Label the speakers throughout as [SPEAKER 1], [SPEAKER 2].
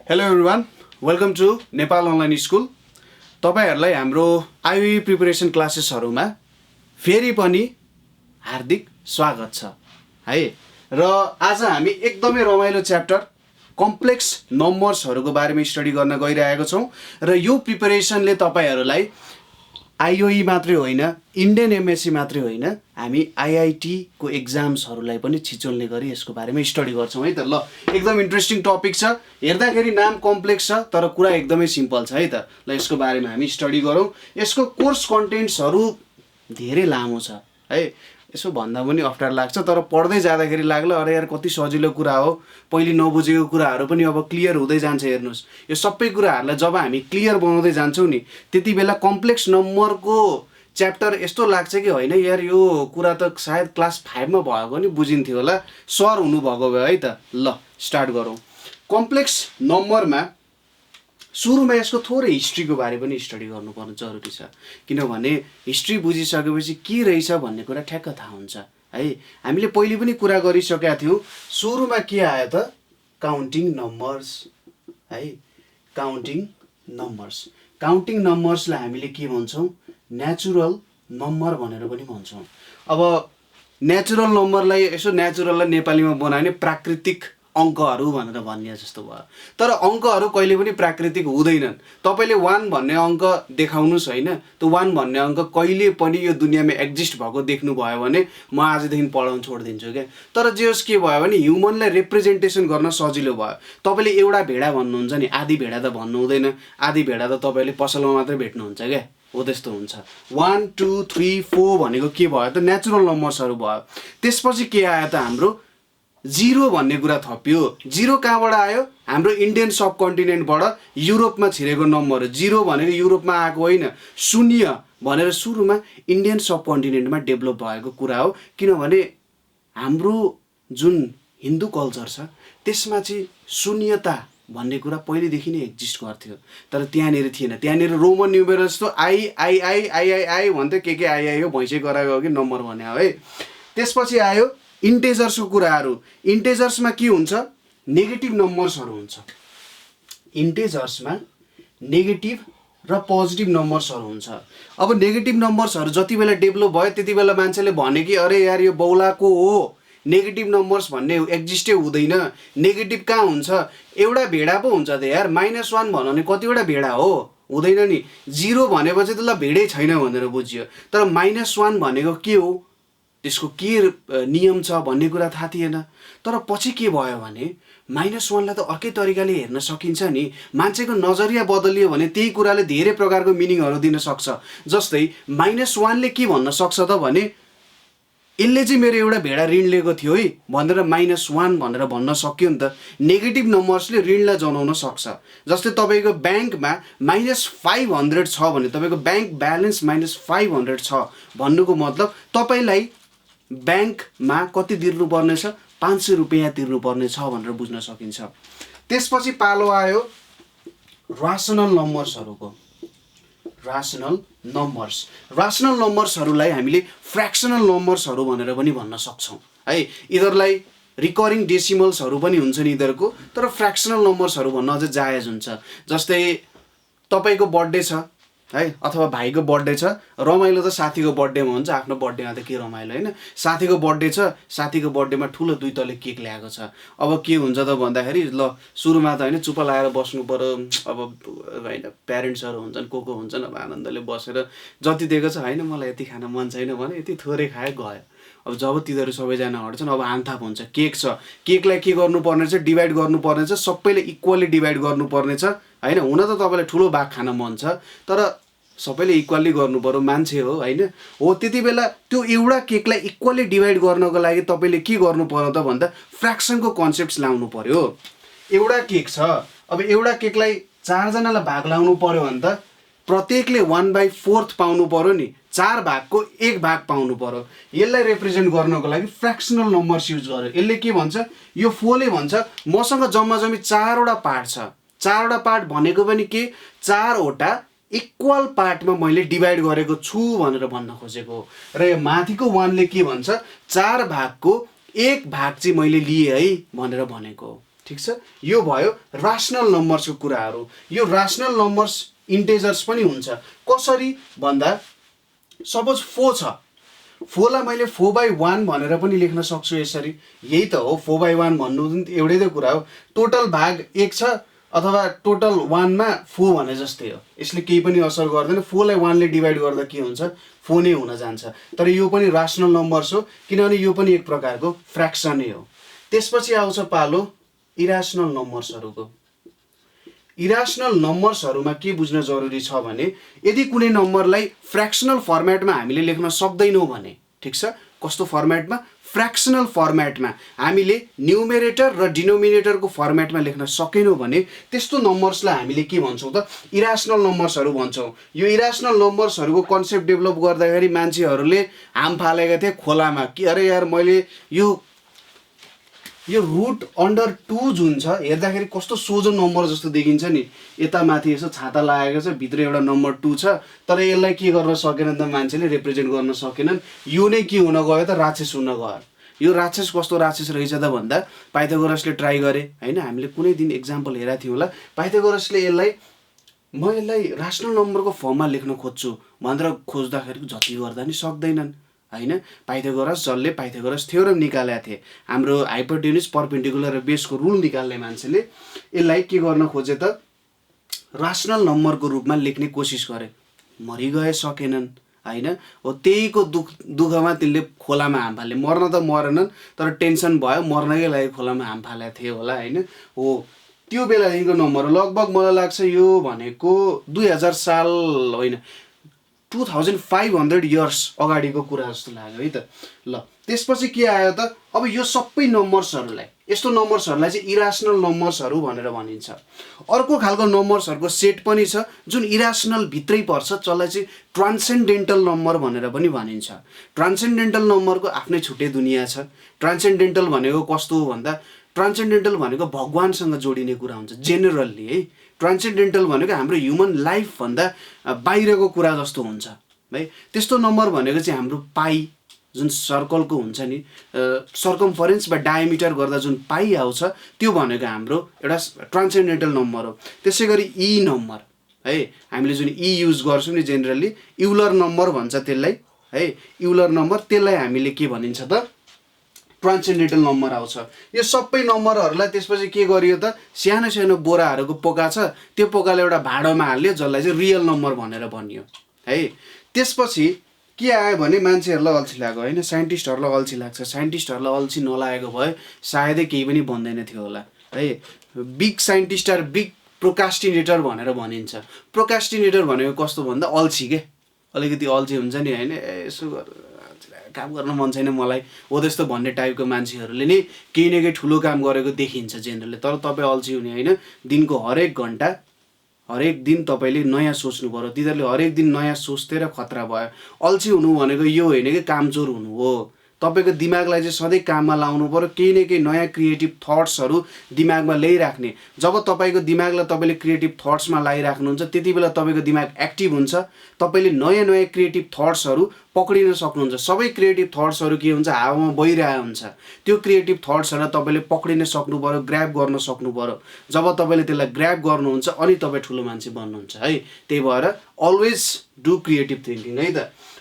[SPEAKER 1] Hello everyone, welcome to Nepal online school. तपाईहरुलाई हाम्रो IOE preparation क्लासेसहरुमा फेरि पनि हार्दिक स्वागत छ है। र आज हामी एकदमै रमाइलो च्याप्टर कम्प्लेक्स नम्बर्सहरुको बारेमा स्टडी गर्न गइरहेका छौं र यो प्रिपरेसनले तपाईहरुलाई आईओई मात्रै होइन, इन्डियन एमएससी मात्रै होइन, हामी आईआईटी को एक्जाम्सहरुलाई पनि छिचोल्ने गरी यसको बारेमा स्टडी गर्छौं है त। ल, एकदम इन्ट्रेस्टिङ टपिक छ। हेर्दाखेरि नाम कम्प्लेक्स छ तर कुरा एकदमै सिम्पल छ है त। ल, यसको बारेमा हामी स्टडी गरौँ। यसको कोर्स कन्टेन्ट्सहरु धेरै लामो छ है। यसो भन्दा पनि अप्ठ्यारो लाग्छ तर पढ्दै जाँदाखेरि लाग्ला अरे यार कति सजिलो कुरा हो। पहिले नबुझेको कुराहरु पनि अब क्लियर हुँदै जान्छ। हेर्नुस्, यो सबै कुराहरुलाई जब हामी क्लियर बनाउँदै जान्छौं नि, त्यतिबेला कम्प्लेक्स नम्बरको च्याप्टर यस्तो लाग्छ कि होइन यार यो कुरा त सायद क्लास 5 मा भएको नि बुझिन्थ्यो होला, सर हुनु भएको भए है त। ल, स्टार्ट गरौँ। कम्प्लेक्स नम्बरमा सुरुमा यसको थोरै हिस्ट्रीको बारे पनि स्टडी गर्नुपर्ने जरुरी छ, किनभने हिस्ट्री बुझिसकेपछि के रहेछ भन्ने कुरा ठ्याक्क थाहा हुन्छ है। हामीले पहिले पनि कुरा गरिसकेका थियौं। सुरुमा के आयो त? काउन्टिङ नम्बर्स है। Counting numbers. काउन्टिङ नम्बर्सलाई हामीले के भन्छौं? नेचुरल नम्बर भनेर पनि भन्छौं। अब नेचुरल नम्बरलाई यसो नेचुरललाई नेपालीमा बनायो भने प्राकृतिक अंकहरु भनेर भन्ने जस्तो भयो। तर अंकहरु कहिले पनि प्राकृतिक हुँदैनन्। तपाईले 1 भन्ने अंक देखाउनुस् हैन, त्यो 1 भन्ने अंक कहिले पनि यो दुनियामा एक्जिस्ट भएको देख्नु भयो भने म आजदेखि पढाउन छोड्दिन्छु के। तर जे होस् के भयो भने ह्युमनलाई रिप्रेजेन्टेसन गर्न सजिलो भयो। तपाईले एउटा भेडा भन्नुहुन्छ नि, आधी भेडा त भन्नु हुँदैन। आधी भेडा त तपाईले पसलमा मात्रै भेट्नुहुन्छ के। हो त्यस्तो हुन्छ। 1 2 3 4 भनेको के भयो त? नेचुरल नम्बर्सहरु भयो। त्यसपछि के आयो त? हाम्रो 0 भन्ने कुरा थपियो। 0 कहाँबाट आयो? हाम्रो इन्डियन सब कन्टिनेन्टबाट युरोपमा छिरेको नम्बर हो। 0 भनेको युरोपमा आएको होइन, 0 भनेर सुरुमा इन्डियन सब कन्टिनेन्टमा डेभलप भएको कुरा हो। किनभने हाम्रो जुन हिन्दू कल्चर छ त्यसमा चाहिँ शून्यता भन्ने कुरा पहिलेदेखि नै एक्जिस्ट गर्थ्यो। तर त्यहाँनिर थिएन। त्यहाँनिर रोमन न्युमेरल जस्तो I I I I I I भन्थे, के आई आई हो, भैँसे गराएको हो कि नम्बर भने हो है। त्यसपछि आयो इन्टेजर्सको कुराहरू। इन्टेजर्समा के हुन्छ? नेगेटिभ नम्बर्सहरू हुन्छ। इन्टेजर्समा नेगेटिभ र पोजिटिभ नम्बर्सहरू हुन्छ। अब नेगेटिभ नम्बर्सहरू जति बेला डेभलप भयो त्यति बेला मान्छेले भने कि अरे यार यो बौलाको हो, नेगेटिभ नम्बर्स भन्ने एक्जिस्टै हुँदैन। नेगेटिभ कहाँ हुन्छ? एउटा भेडा पो हुन्छ त यार। -1 भन्यो भने कतिवटा भेडा हो? हुँदैन नि। 0 भनेपछि त ल भेडै छैन भनेर बुझियो। तर -1 भनेको के हो, त्यसको के नियम छ भन्ने कुरा थाहा थिएन। तर पछि के भयो भने -1 लाई त अर्कै तरिकाले हेर्न सकिन्छ नि। मान्छेको नजरिया बदलियो भने त्यही कुराले धेरै प्रकारको मिनिङहरू दिन सक्छ। जस्तै -1 ले के भन्न सक्छ त भने यसले चाहिँ मेरो एउटा भेडा ऋण लिएको थियो है भनेर -1 भनेर भन्न सक्यो नि त। नेगेटिभ नम्बर्सले ऋणलाई जनाउन सक्छ। जस्तै तपाईको ब्याङ्कमा -500 छ भने तपाईको ब्याङ्क ब्यालेन्स -500 छ भन्नुको मतलब तपाईलाई ब्याङ्कमा कति तिर्नुपर्ने छ? 500 रुपैयाँ तिर्नुपर्ने छ भनेर बुझ्न सकिन्छ। त्यसपछि पालो आयो रासनल नम्बर्सहरुको। रासनल नम्बर्स। रासनल नम्बर्सहरुलाई हामीले फ्र्याक्सनल नम्बर्सहरु भनेर पनि भन्न सक्छौं है। यिनीहरुलाई रिकरिङ डेसिमल्सहरु पनि हुन्छन् यिनीहरुको, तर फ्र्याक्सनल नम्बर्सहरु भन्न अझ जायज हुन्छ। जस्तै तपाईको बर्थडे छ है, अथवा भाइको बर्थडे छ। रमाइलो त साथीको बर्थडेमा हुन्छ, आफ्नो बर्थडेमा त के रमाइलो हैन। साथीको बर्थडे छ, साथीको बर्थडेमा ठुलो 2 तले केक ल्याएको छ। अब के हुन्छ त भन्दाखेरि ल सुरुमा त हैन चुप लाएर बस्नु पर्यो। अब हैन प्यारेन्ट्सहरु हुन्छन्, को हुन्छन्, अब आनन्दले बसेर जति दिएको छ हैन मलाई यति खान मन छैन भने यति थोरै खाए गयो। अब जब तिनीहरु सबैजना हट्छन् अब हानथाप हुन्छ। केक छ, केकलाई के गर्नुपर्ने छ? डिभाइड गर्नुपर्ने छ। सबैले इक्वली डिभाइड गर्नुपर्ने छ हैन। हुन त तपाईलाई ठुलो भाग खान मन छ तर सबैले इक्वली गर्नु पर्यो, मान्छे हो हैन। हो त्यति बेला त्यो एउटा केकलाई इक्वली डिभाइड गर्नको लागि तपाईले के गर्नु पर्यो त भन्दा फ्र्याक्सनको कन्सेप्ट्स लाउनु पर्यो। एउटा केक छ, अब एउटा केकलाई 4 जनालाई भाग लाउनु पर्यो भने त प्रत्येकले 1/4 पाउनु पर्यो नि। 4 भागको 1 भाग पाउनु पर्यो। यसलाई रिप्रेजेन्ट गर्नको लागि फ्र्याक्सनल नम्बर्स युज गर्यो। यसले के भन्छ? यो 4 ले भन्छ मसँग जम्मा 4 वटा पार्ट छ। 4 वटा पार्ट भनेको पनि के? 4 वटा इक्वल पार्टमा मैले डिभाइड गरेको छु भनेर भन्न खोजेको हो। र यो माथिको 1 ले के भन्छ? 4 भागको 1 भाग चाहिँ मैले लिए है भनेर भनेको हो। ठिक छ। यो भयो रासनल नम्बर्सको कुराहरू। यो रासनल नम्बर्स इन्टेजर्स पनि हुन्छ। कसरी भन्दा सपोज 4 छ, 4 लाई मैले 4/1 भनेर पनि लेख्न सक्छु यसरी। यही त हो 4/1 भन्नु एउटै त कुरा हो। टोटल भाग 1 छ अथवा टोटल 1 मा 4 भने जस्तै हो। यसले केही पनि असर गर्दैन। 4 लाई 1 ले डिभाइड गर्दा के हुन्छ, 4 नै हुन जान्छ। तर यो पनि रासनल नम्बर्स हो किनभने यो पनि एक प्रकारको फ्र्याक्सनै हो। त्यसपछि आउँछ पालो इरासनल नम्बर्सहरूको। इरासनल नम्बर्सहरूमा के बुझ्न जरुरी छ भने यदि कुनै नम्बरलाई फ्र्याक्सनल फर्मेटमा हामीले लेख्न सक्दैनौँ भने, ठिक छ, कस्तो फर्मेटमा, फ्र्याक्सनल फर्मेटमा हामीले न्युमेरेटर र डिनोमिनेटरको फर्मेटमा लेख्न सकेनौँ भने त्यस्तो नम्बर्सलाई हामीले के भन्छौँ त, इरासनल नम्बर्सहरू भन्छौँ। यो इरासनल नम्बर्सहरूको कन्सेप्ट डेभलप गर्दाखेरि मान्छेहरूले हाम फालेका थिए खोलामा कि अरे यार मैले यो रुट अन्डर 2 जुन छ हेर्दाखेरि कस्तो सोझो नम्बर जस्तो देखिन्छ नि, यता माथि यसो छाता लागेको छ, भित्र एउटा नम्बर 2 छ, तर यसलाई के गर्न सकेनन् त मान्छेले, रिप्रेजेन्ट गर्न सकेनन्। यो नै के हुन गयो त, राक्षस हुन गयो। यो राक्षस कस्तो राक्षस रहेछ त भन्दा पाइथागोरसले ट्राई गरे हैन, हामीले कुनै दिन एक्जाम्पल हेरेका थियौँ होला। पाइथागोरसले म यसलाई रासनल नम्बरको फर्ममा लेख्न खोज्छु भनेर खोज्दाखेरि जति गर्दा नि सक्दैनन् हैन। पाइथागोरस जसले पाइथागोरस थ्योरम निकालेका थिए, हाम्रो हाइपोटेन्युज पर्पेन्डिकुलर र बेसको रुल निकाल्ने मान्छेले यसलाई के गर्न खोजे त, रासनल नम्बरको रूपमा लेख्ने कोसिस गरे, मरिगए, सकेनन् हैन। हो त्यहीको दुःखमा तिनले खोलामा हाम फाले। मर्न त मरेनन् तर टेन्सन भयो, मर्नकै लागि खोलामा हाम फालेका थिए होला हैन। हो त्यो बेलादेखिको नम्बर हो। लगभग मलाई लाग्छ यो भनेको 2000 साल होइन 2500 इयर्स अगाडिको कुरा जस्तो लाग्यो है त। ल त्यसपछि के आयो त, अब यो सबै नम्बर्सहरूलाई, यस्तो नम्बर्सहरूलाई चाहिँ इरासनल नम्बर्सहरू भनेर भनिन्छ। अर्को खालको नम्बर्सहरूको सेट पनि छ जुन इरासनल भित्रै पर्छ, जसलाई चाहिँ ट्रान्सेन्डेन्टल नम्बर भनेर पनि भनिन्छ। ट्रान्सेन्डेन्टल नम्बरको आफ्नै छुट्टै दुनियाँ छ। ट्रान्सेन्डेन्टल भनेको कस्तो हो भन्दा, ट्रान्सेन्डेन्टल भनेको भगवानसँग जोडिने कुरा हुन्छ जेनरल्ली है। ट्रान्सेन्डेन्टल भनेको हाम्रो ह्युमन लाइफभन्दा बाहिरको कुरा जस्तो हुन्छ है। त्यस्तो नम्बर भनेको चाहिँ हाम्रो पाई जुन सर्कलको हुन्छ नि, सर्कमफरेन्स वा डायमिटर गर्दा जुन पाई आउँछ त्यो भनेको हाम्रो एउटा ट्रान्सेन्डेन्टल नम्बर हो। त्यसै गरी ई नम्बर है, हामीले जुन ई युज गर्छौँ नि जेनरली, युलर नम्बर भन्छ त्यसलाई है। युलर नम्बर, त्यसलाई हामीले के भनिन्छ त, ट्रान्सेन्डेन्टल नम्बर आउँछ। यो सबै नम्बरहरूलाई त्यसपछि के गरियो त, सानो सानो बोराहरूको पोका छ, त्यो पोकाले एउटा भाँडोमा हाल्यो जसलाई चाहिँ रियल नम्बर भनेर भनियो है। त्यसपछि के आयो भने मान्छेहरूलाई अल्छी लाग्यो होइन, साइन्टिस्टहरूलाई अल्छी लाग्छ। साइन्टिस्टहरूलाई अल्छी नलागेको भए सायदै केही पनि बन्दैन थियो होला है। बिग साइन्टिस्ट आर बिग प्रोकास्टिनेटर भनेर भनिन्छ। प्रोकास्टिनेटर भनेको कस्तो भन्दा अल्छी के, अलिकति अल्छी हुन्छ नि होइन, यसो काम गर्न मन छैन मलाई हो त्यस्तो भन्ने टाइपको मान्छेहरूले नै केही न केही ठुलो काम गरेको देखिन्छ जेनरली। तर तपाईँ अल्छी हुने होइन, दिनको हरेक घन्टा हरेक दिन तपाईँले नयाँ सोच्नु पर्यो। तिनीहरूले हरेक दिन नयाँ सोच्थे र खतरा भयो। अल्छी हुनु भनेको यो होइन कि कामचोर हुनु हो। तपाईँको दिमागलाई चाहिँ सधैँ काममा लाउनु पर्यो, केही न केही नयाँ क्रिएटिभ थट्सहरू दिमागमा ल्याइराख्ने। जब तपाईँको दिमागलाई तपाईँले क्रिएटिभ थट्समा लगाइराख्नुहुन्छ त्यति बेला तपाईँको दिमाग एक्टिभ हुन्छ, तपाईँले नयाँ नयाँ क्रिएटिभ थट्सहरू पक्रिन सक्नुहुन्छ। सबै क्रिएटिभ थट्सहरू के हुन्छ, हावामा बहिरहेको हुन्छ। त्यो क्रिएटिभ थट्सहरूलाई तपाईँले पक्रिन सक्नु पर्यो, ग्र्याब गर्न सक्नु पर्यो। जब तपाईँले त्यसलाई ग्र्याब गर्नुहुन्छ अनि तपाईँ ठुलो मान्छे बन्नुहुन्छ है। त्यही भएर अलवेज डु क्रिएटिभ थिङ्किङ है त।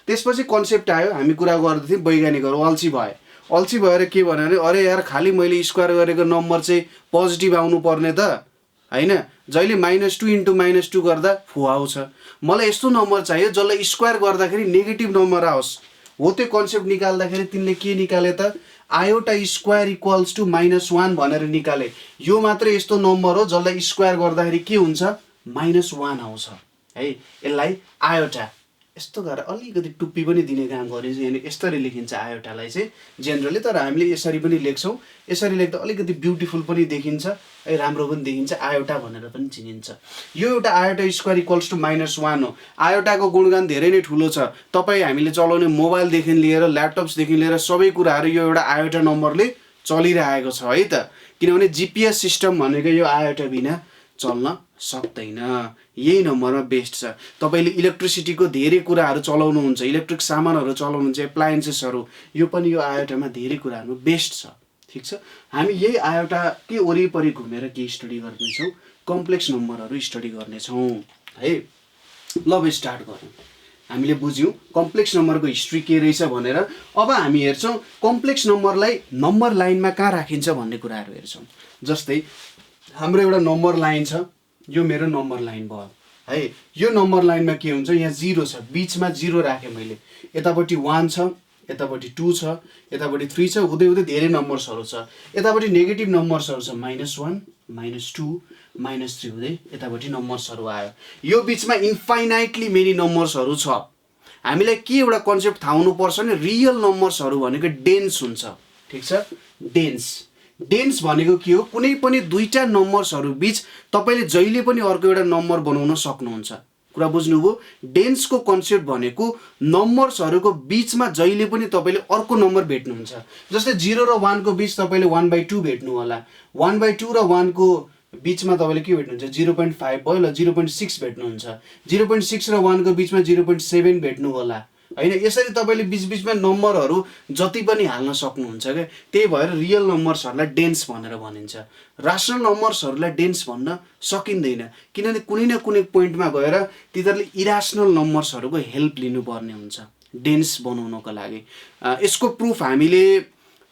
[SPEAKER 1] त्यसपछि कन्सेप्ट आयो, हामी कुरा गर्दै थियौँ वैज्ञानिकहरू अल्छी भए। अल्छी भएर के भन्यो भने, अरे यार खालि मैले स्क्वायर गरेको नम्बर चाहिँ पोजिटिभ आउनु पर्ने त हैन, जहिले -2 × -2 गर्दा 4 आउँछ। मलाई यस्तो नम्बर चाहियो जसलाई स्क्वायर गर्दाखेरि नेगेटिभ नम्बर आओस्। हो त्यो कन्सेप्ट निकाल्दाखेरि तिनले के निकाले त, आयोटा स्क्वायर इक्वल्स टु -1 भनेर निकाले। यो मात्रै यस्तो नम्बर हो जसलाई स्क्वायर गर्दाखेरि के हुन्छ, -1 आउँछ है। यसलाई आयोटा यस्तो गरेर अलिकति टुप्पी पनि दिने काम गरिन्छ, यानि यसरी लेखिन्छ आयोटालाई चाहिँ जेनरली। तर हामीले यसरी पनि लेख्छौँ, यसरी लेख्दा अलिकति ब्युटिफुल पनि देखिन्छ है, राम्रो पनि देखिन्छ, आयोटा भनेर पनि चिनिन्छ। यो एउटा आयोटा स्क्वायर इक्वल्स टु -1 हो। आयोटाको गुणगान धेरै नै ठुलो छ। तपाईँ हामीले चलाउने मोबाइलदेखि लिएर ल्यापटप्सदेखि लिएर सबै कुराहरू यो एउटा आयोटा नम्बरले चलिरहेको छ है त। किनभने जिपिएस सिस्टम भनेको यो आयोटा बिना चल्न सक्दैन। यही नम्बरमा बेस्ट छ। तपाईँले इलेक्ट्रिसिटीको धेरै कुराहरू चलाउनुहुन्छ, इलेक्ट्रिक सामानहरू चलाउनुहुन्छ, एप्लायन्सेसहरू, यो पनि यो आयोटामा धेरै कुराहरूमा बेस्ट छ। ठिक छ। हामी यही आयोटाकै वरिपरि घुमेर के स्टडी गर्नेछौँ, कम्प्लेक्स नम्बरहरू स्टडी गर्नेछौँ है। ल अब स्टार्ट गरौँ। हामीले बुझ्यौँ कम्प्लेक्स नम्बरको हिस्ट्री के रहेछ भनेर। अब हामी हेर्छौँ कम्प्लेक्स नम्बरलाई नम्बर लाइनमा कहाँ राखिन्छ भन्ने कुराहरू हेर्छौँ। जस्तै हाम्रो एउटा नम्बर लाइन छ, यो मेरो नम्बर लाइन भयो है। यो नम्बर लाइनमा के हुन्छ, यहाँ 0 छ, बिचमा 0 राखेँ मैले, यतापट्टि 1 छ, यतापट्टि 2 छ, यतापट्टि 3 छ, हुँदै हुँदै धेरै नम्बर्सहरू छ। यतापट्टि नेगेटिभ नम्बर्सहरू छ, -1 -2 -3 हुँदै यतापट्टि नम्बर्सहरू आयो। यो बिचमा इन्फाइनाइटली मेनी नम्बर्सहरू छ। हामीलाई के एउटा कन्सेप्ट थाहा हुनुपर्छ भने रियल नम्बर्सहरू भनेको डेन्स हुन्छ, ठिक छ। डेन्स भनेको के हो, कुनै पनि दुईटा नम्बर्सहरू बिच तपाईँले जहिले पनि अर्को एउटा नम्बर बनाउन सक्नुहुन्छ। कुरा बुझ्नुभयो। डेन्सको कन्सेप्ट भनेको नम्बर्सहरूको बिचमा जहिले पनि तपाईँले अर्को नम्बर भेट्नुहुन्छ। जस्तै 0 र 1 को बिच तपाईँले 1/2 भेट्नु होला, 1/2 र 1 को बिचमा तपाईँले के भेट्नुहुन्छ, 0.5 भयो। ल 0.6 भेट्नुहुन्छ, 0.6 र 1 को बिचमा 0.7 भेट्नु होला हैन। यसरी तपाईँले बिचबिचमा नम्बरहरू जति पनि हाल्न सक्नुहुन्छ क्या। त्यही भएर रियल नम्बर्सहरूलाई डेन्स भनेर भनिन्छ। रासनल नम्बर्सहरूलाई डेन्स भन्न सकिँदैन, किनभने कुनै न कुनै पोइन्टमा गएर तिनीहरूले इरासनल नम्बर्सहरूको हेल्प लिनुपर्ने हुन्छ डेन्स बनाउनको लागि। यसको प्रुफ हामीले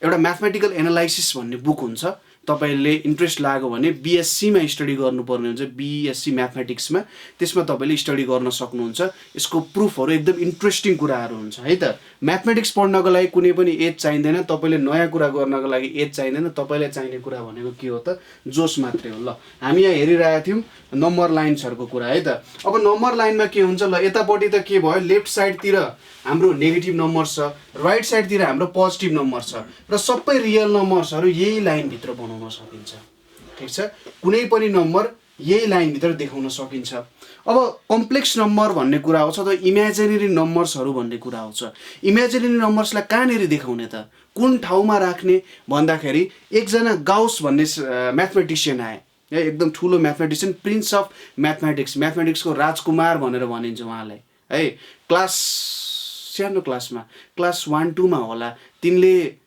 [SPEAKER 1] एउटा म्याथमेटिकल एनालाइसिस भन्ने बुक हुन्छ, तपाईँले इन्ट्रेस्ट लाग्यो भने बिएससीमा स्टडी गर्नुपर्ने हुन्छ, बिएससी म्याथमेटिक्समा, त्यसमा तपाईँले स्टडी गर्न सक्नुहुन्छ। यसको प्रुफहरू एकदम इन्ट्रेस्टिङ कुराहरू हुन्छ है त। म्याथमेटिक्स पढ्नको लागि कुनै पनि एज चाहिँदैन, तपाईँले नयाँ कुरा गर्नको लागि एज चाहिँदैन। तपाईँलाई चाहिने कुरा भनेको के हो त, जोस मात्रै हो। ल हामी यहाँ हेरिरहेका थियौँ नम्बर लाइन्सहरूको कुरा है त। अब नम्बर लाइनमा के हुन्छ, ल यतापट्टि त के भयो, लेफ्ट साइडतिर हाम्रो नेगेटिभ नम्बर छ, राइट साइडतिर हाम्रो पोजिटिभ नम्बर छ, र सबै रियल नम्बर्सहरू यही लाइनभित्र बनाउन सकिन्छ, ठिक छ। कुनै पनि नम्बर यही लाइनभित्र देखाउन सकिन्छ। अब कम्प्लेक्स नम्बर भन्ने कुरा आउँछ त इमेजिनेरी नम्बर्सहरू भन्ने कुरा आउँछ। इमेजिनेरी नम्बर्सलाई कहाँनिर देखाउने त, कुन ठाउँमा राख्ने भन्दाखेरि एकजना गाउस भन्ने म्याथमेटिसियन आए है, एकदम ठुलो म्याथमेटिसियन, प्रिन्स अफ म्याथमेटिक्सको राजकुमार भनेर भनिन्छ उहाँलाई है। सानो क्लासमा क्लास 1-2 मा होला, तिनले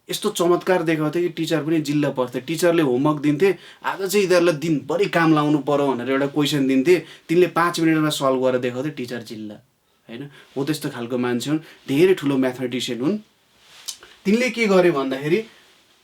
[SPEAKER 1] यस्तो चमत्कार देखाएको थियो कि टिचर पनि जिल्ला पर्थ्यो। टिचरले होमवर्क दिन्थे, आज चाहिँ यिनीहरूलाई दिनभरि काम लाउनु पर्यो भनेर एउटा क्वेसन दिन्थे, तिनले 5 मिनटमा सल्भ गरेर देखाउँथे, टिचर जिल्ला हैन। हो त्यस्तो खालको मान्छे हुन्, धेरै ठुलो म्याथमेटिसियन हुन्। तिनले के गरे भन्दाखेरि